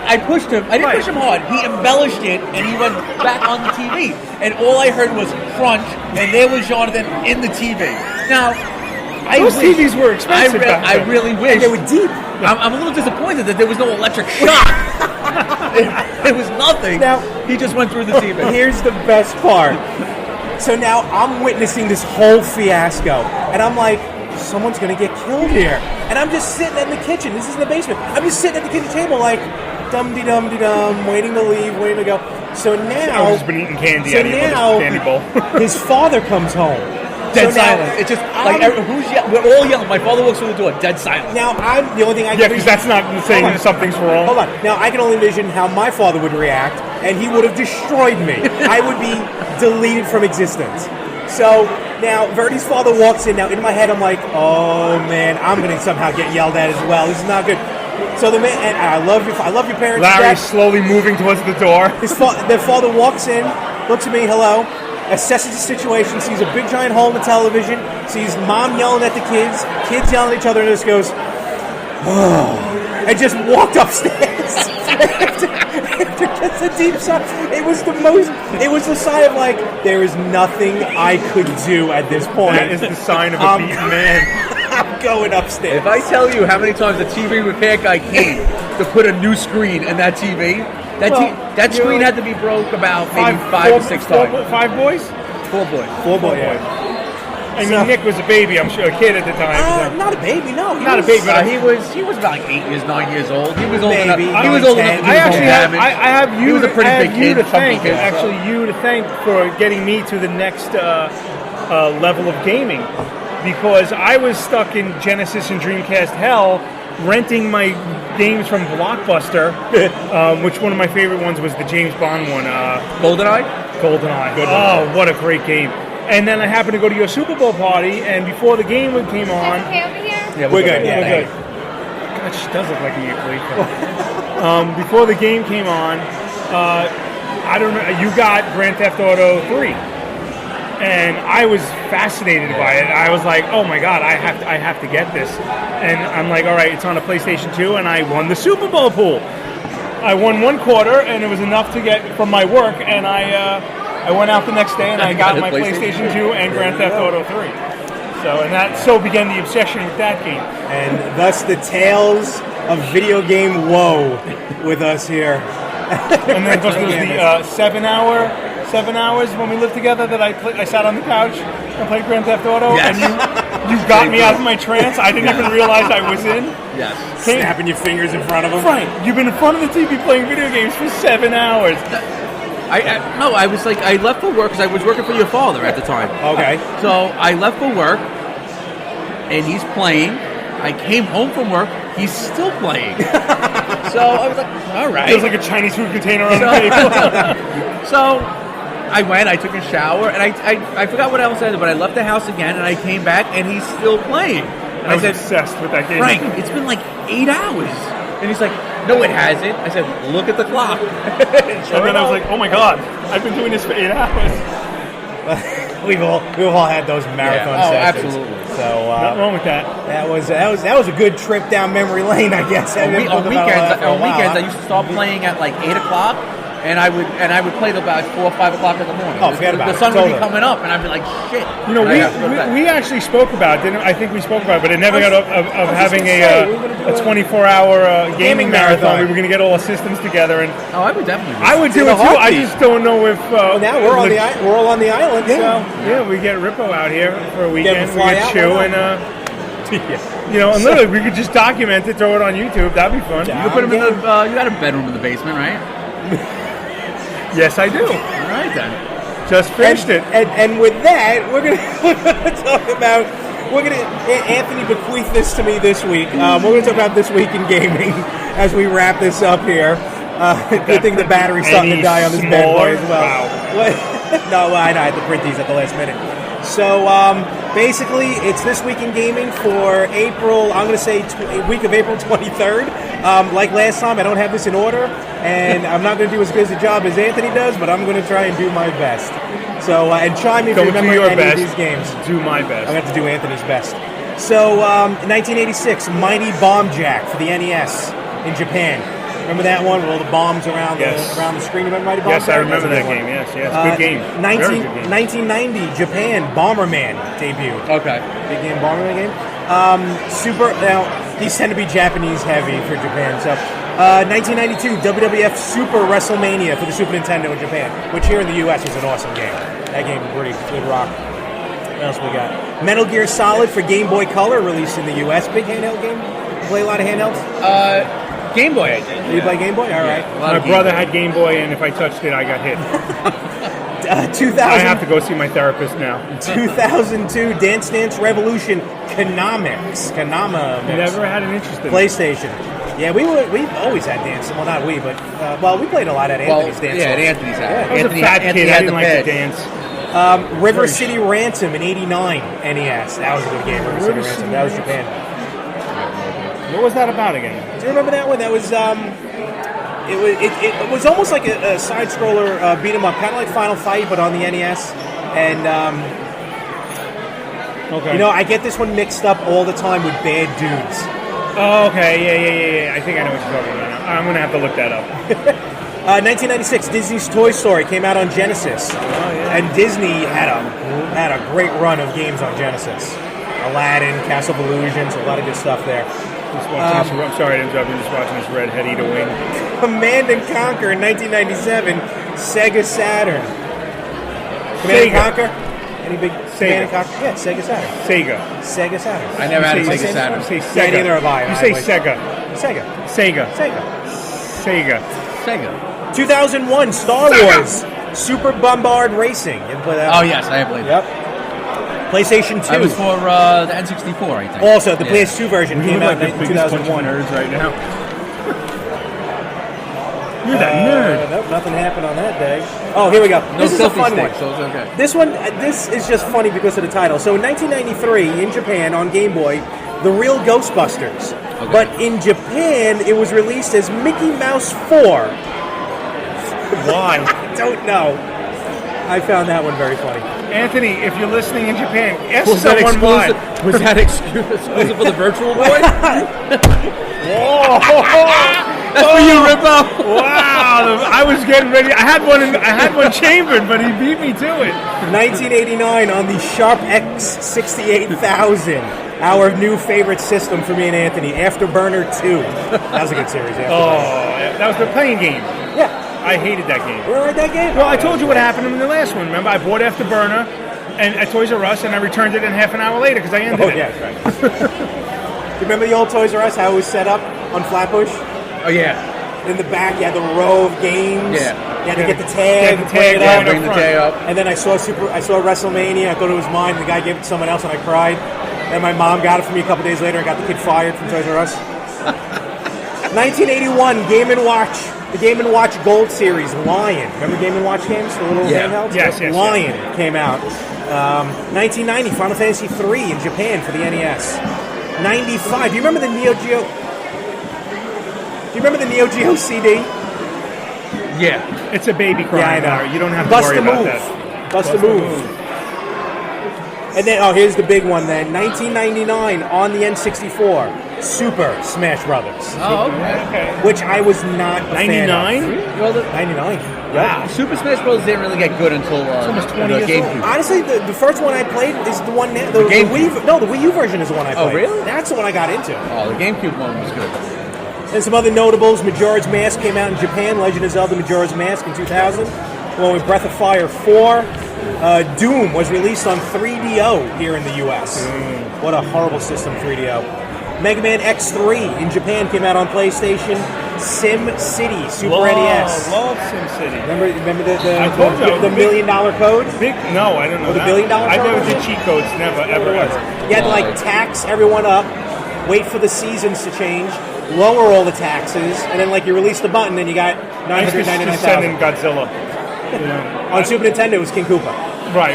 I pushed him. I didn't push him hard. He embellished it, and he went back on the TV. And all I heard was crunch, and there was Jonathan in the TV. Now, Those TVs were expensive. I really wish. And they were deep. I'm a little disappointed that there was no electric shock. There was nothing. Now, he just went through the TV. Here's the best part. So now I'm witnessing this whole fiasco, and I'm like, someone's going to get killed here. And I'm just sitting in the kitchen. This is in the basement. I'm just sitting at the kitchen table like, dum-de-dum-de-dum, waiting to leave, waiting to go. So now... I've just been eating candy out of your candy bowl. His father comes home. Dead silence. It's just we're all yelling. My father walks through the door. Dead silence. Now, the only thing I can... Yeah, because that's not saying that something's wrong. Hold on. Now, I can only envision how my father would react, and he would have destroyed me. I would be deleted from existence. So, now, Verde's father walks in. Now, in my head, I'm like, oh, man, I'm going to somehow get yelled at as well. This is not good. So the man, and I love your parents. Larry's slowly moving towards the door. Their father walks in, looks at me, hello, assesses the situation, sees a big giant hole in the television, sees mom yelling at the kids yelling at each other, and just goes, oh, and just walked upstairs. After just a deep sigh. It was the sigh of like, there is nothing I could do at this point. That is the sign of a beaten man. I'm going upstairs. If I tell you how many times the TV repair guy came to put a new screen in that TV, that screen had to be broke about maybe five or six times. 5 boys? 4 boys. 4 boys. Yeah. I mean, Nick was a baby, I'm sure, a kid at the time. Not a baby, no. Not a baby. He was about like 8 years, 9 years old. He was old enough. Maybe. He was old enough to do damage. I have you. He was a pretty big kid. Actually, you to thank for getting me to the next level of gaming, because I was stuck in Genesis and Dreamcast hell, renting my games from Blockbuster. Which one of my favorite ones was the James Bond one? GoldenEye. Oh, what a great game! And then I happened to go to your Super Bowl party, and before the game came on, Okay, over here? Yeah, We're good. we're good. God, she does look like a late. Before the game came on, I don't know. You got Grand Theft Auto 3, and I was fascinated by it. I was like, "Oh my God, I have to get this." And I'm like, "All right, it's on a PlayStation 2," and I won the Super Bowl pool. I won 1 quarter, and it was enough to get from my work, and I went out the next day and I got my PlayStation 2 and Grand Theft Auto 3. And that began the obsession with that game. And thus the tales of video game woe with us here. And then there was the 7-hour 7 hours when we lived together that I sat on the couch and played Grand Theft Auto, Yes. and you got me out of my trance. I didn't even realize I was in. Yes. Snapping your fingers in front of them. Frank, you've been in front of the TV playing video games for 7 hours. I was like, I left for work because I was working for your father at the time. Okay. So I left for work, and he's playing. I came home from work. He's still playing. So I was like, all right. Feels like a Chinese food container on the table. So I went, I took a shower, and I forgot what else I did, but I left the house again, and I came back, and he's still playing. And I was said, obsessed with that game. Frank, it's been like 8 hours. And he's like, no, it hasn't. I said, look at the clock. And then I was like, oh my god, I've been doing this for 8 hours. We've all had those marathon sessions. Absolutely. So Nothing wrong with that. that was a good trip down memory lane, I guess. On weekends, I used to start playing at like 8 o'clock, and I would play till about 4 or 5 o'clock in the morning. Oh, forget about the it. sun It's would be over. coming up, and I'd be like, shit. You know, And I gotta go to bed. we actually spoke about, I think we spoke about it, but it never got of having gonna say, we were gonna do a 24-hour gaming marathon. marathon. We were going to get all the systems together, and Oh, I would definitely. I would do In a it too. I heartbeat. just don't know if now we're all on the island. yeah, we get Rippo out here for a weekend. him to We fly get out, Chew, why and So. you know, and literally we could just document it, throw it on YouTube. That'd be fun. Yeah. You put him in the. You got a bedroom in the basement, right? Yes, I do. All right then. Just finished it. And with that, we're gonna talk about. Anthony bequeathed this to me this week. We're going to talk about this week in gaming as we wrap this up here. Good thing the battery's starting to die on this bad boy as well. Wow. No, I know. I had to print these at the last minute. So basically, it's this week in gaming for April. I'm going to say week of April 23rd. Like last time, I don't have this in order, and I'm not going to do as good a job as Anthony does, but I'm going to try and do my best. So and chime in if you Don't do remember your any best. of these games. Do my I'm best. going to have to do Anthony's best. So, 1986, Mighty Bomb Jack for the NES in Japan. Remember that one with all the bombs around around the screen? Remember Mighty Bomb Yes, Jack? I remember That's a that good game. one. Yes, good game. Very good game. 1990, Japan, Bomberman debuted. Okay. Big game, Bomberman game. Now, these tend to be Japanese heavy for Japan. So, 1992, WWF Super WrestleMania for the Super Nintendo in Japan, which here in the U.S. was an awesome game. That game pretty good rock. What else we got? Metal Gear Solid for Game Boy Color released in the U.S. Big handheld game. Play a lot of handhelds. Game Boy, I did. You play Game Boy? All right. My brother had Game Boy, and if I touched it, I got hit. 2000. I have to go see my therapist now. 2002 Dance Dance Revolution Konami. Never had an interest in it. PlayStation. Yeah, we've always had dance. Well, not we, but we played a lot at Anthony's dance. Yeah, at halls. Anthony's house. I was a fat kid. I didn't like to dance. River City Ransom in '89 NES. That was a good game. River City Ransom. That was Japan. What was that about again? Do you remember that one? That was it was almost like a side scroller beat 'em up, kind of like Final Fight, but on the NES. And Okay. you know, I get this one mixed up all the time with Bad Dudes. Oh, okay. Yeah. I think I know what you're talking about now. I'm going to have to look that up. 1996, Disney's Toy Story came out on Genesis. Oh, yeah. And Disney had a great run of games on Genesis. Aladdin, Castle of Illusions, a lot of good stuff there. Just watching I'm sorry to interrupt you. Just watching this redhead eat a wing. Command and Conquer in 1997, Sega Saturn. Command and Conquer? Any big Command and Conquer? Yeah, Sega Saturn. Sega Saturn. I never had a You Sega say- Saturn. You say Yeah, Sega. neither have I. You say Sega. Sega. 2001, Star Wars, Super Bombard Racing. You ever play that? Oh, yes, I have played that. Yep. PlayStation 2. That was for the N64, I think. Also, the PS2 version You came look out like the in biggest bunch of 2001. nerds right now. You're that nerd. Nope, nothing happened on that day. Oh, here we go. No This is a selfie fun stick, one. so it's okay. This is just funny because of the title. So in 1993, in Japan, on Game Boy, The Real Ghostbusters. Okay. But in Japan, it was released as Mickey Mouse 4. Why? I don't know. I found that one very funny. Anthony, if you're listening in Japan, ask Was that someone why. exclusive? Was that exclusive for the Virtual Boy? Whoa! That's for you, Rippo. Wow! I was getting ready. I had one chambered, but he beat me to it. 1989 on the Sharp X 68000. Our new favorite system for me and Anthony, Afterburner 2. That was a good series. Oh, that was the playing game. Yeah. I hated that game. You don't like that game? Well, I told you what happened in the last one. Remember, I bought Afterburner and at Toys R Us, and I returned it in half an hour later because I ended it. Yeah, right. Do you remember the old Toys R Us? How it was set up on Flatbush? Oh yeah. In the back, you had the row of games. Yeah. You had to get the tag, Bring the tag up. And then I saw WrestleMania. I thought it was mine. The guy gave it to someone else, and I cried. And my mom got it for me a couple days later and got the kid fired from Toys R Us. 1981, Game & Watch. The Game & Watch Gold Series, Lion. Remember Game & Watch games? The little handhelds? Yes. Lion came out. 1990, Final Fantasy III in Japan for the NES. 95. Do you remember the Neo Geo? Do you remember the Neo Geo CD? Yeah. It's a baby crying. Yeah, I know. You don't have to Bust worry a about move. that. Bust a move. And then, here's the big one then. 1999 on the N64, Super Smash Brothers. Oh, okay. Which I was not a fan of. 99? Well, 99. wow. Super Smash Bros. Didn't really get good until almost 20 the years GameCube. Honestly, the first one I played is the one now. The GameCube. Wii, no, the Wii U version is the one I played. Oh, really? That's the one I got into. Oh, the GameCube one was good. And some other notables. Majora's Mask came out in Japan. Legend of Zelda Majora's Mask in 2000. Along with Breath of Fire 4. Doom was released on 3DO here in the U.S. What a horrible system, 3DO. Mega Man X3 in Japan came out on PlayStation. Sim City, Super NES. Love SimCity. Remember I told you, the $1 million code? No, I don't know the that. $1 billion I never code? did cheat codes. Never, ever. You had to tax everyone up, wait for the seasons to change, lower all the taxes, and then you release the button and you got I used to send in $999,000. Godzilla. On Super Nintendo, it was King Koopa. Right.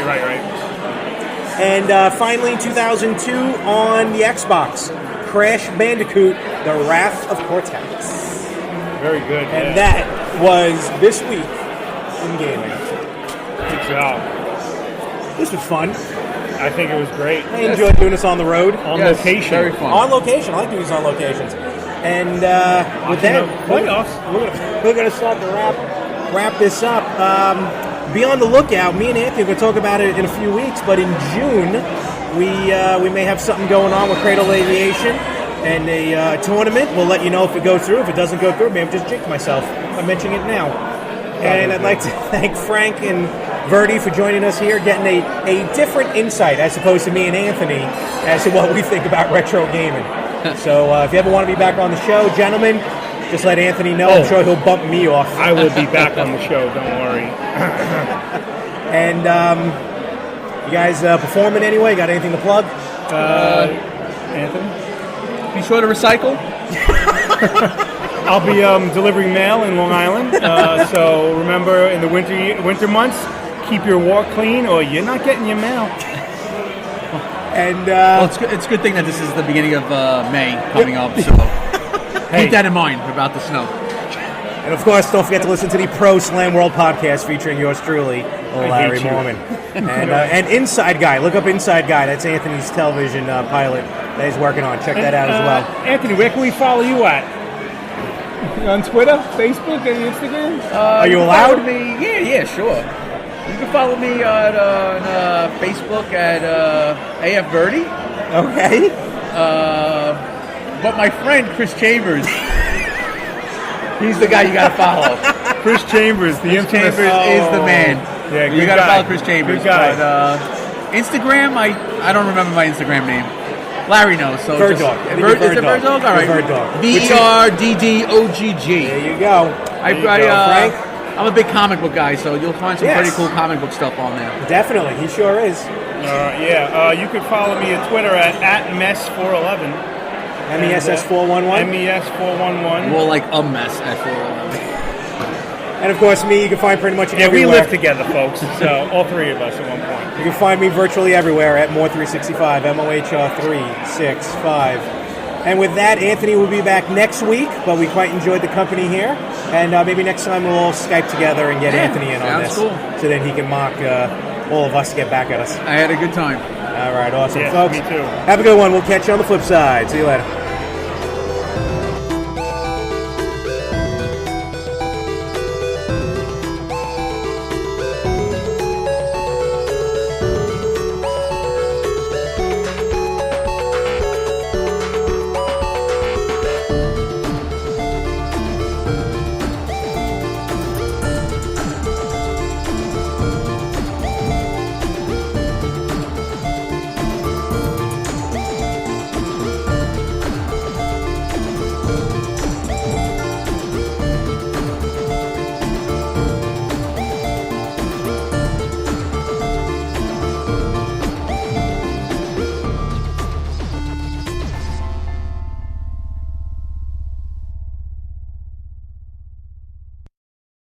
And finally, in 2002, on the Xbox, Crash Bandicoot: The Wrath of Cortex. Very good. And that was this week in gaming. Good job. This was fun. I think it was great. I enjoyed doing this on the road. On location. Very fun. On location. I like doing this on locations. And with that, playoffs. we're going to start to wrap this up. Be on the lookout. Me and Anthony are going to talk about it in a few weeks, but in June, we may have something going on with Cradle Aviation and a tournament. We'll let you know if it goes through. If it doesn't go through, maybe I've just jinxed myself. I'm mentioning it now. And I'd like to thank Frank and Verde for joining us here, getting a different insight as opposed to me and Anthony as to what we think about retro gaming. So if you ever want to be back on the show, gentlemen, just let Anthony know. I'm sure he'll bump me off. I will be back on the show, don't worry. And you guys performing anyway? Got anything to plug? Anthony? Be sure to recycle. I'll be delivering mail in Long Island. So remember, in the winter months, keep your wall clean or you're not getting your mail. And Well, it's a good thing that this is the beginning of May coming up, so keep that in mind about the snow. And of course, don't forget to listen to the Pro Slam World podcast featuring yours truly, Larry Mormon. And Inside Guy. Look up Inside Guy. That's Anthony's television pilot that he's working on. Check that out as well. Anthony, where can we follow you at? On Twitter, Facebook, and Instagram? Are you allowed? Yeah, sure. You can follow me on Facebook at AF Verde. Okay. But my friend Chris Chambers, he's the guy you got to follow. Chris Chambers, the infamous. Chambers is the man. Yeah, you got to follow Chris Chambers. Good guy. But, Instagram, I don't remember my Instagram name. Larry knows. So Bird Dog. Is it Bird Dog? All right. Bird Dog. VERDDOGG. There you go. Frank. I'm a big comic book guy, so you'll find some pretty cool comic book stuff on there. Definitely, he sure is. You can follow me at Twitter at MES411. MESS411. MES411. More like a mess at 411. And of course, me, you can find pretty much Yeah, everywhere. we live together, folks. So all three of us at one point. You can find me virtually everywhere at More365, MOHR365. And with that, Anthony will be back next week, but we quite enjoyed the company here. And maybe next time we'll all Skype together and get Anthony in on this. Cool. So then he can mock all of us to get back at us. I had a good time. All right, awesome. Yeah, folks. me too. Have a good one. We'll catch you on the flip side. See you later.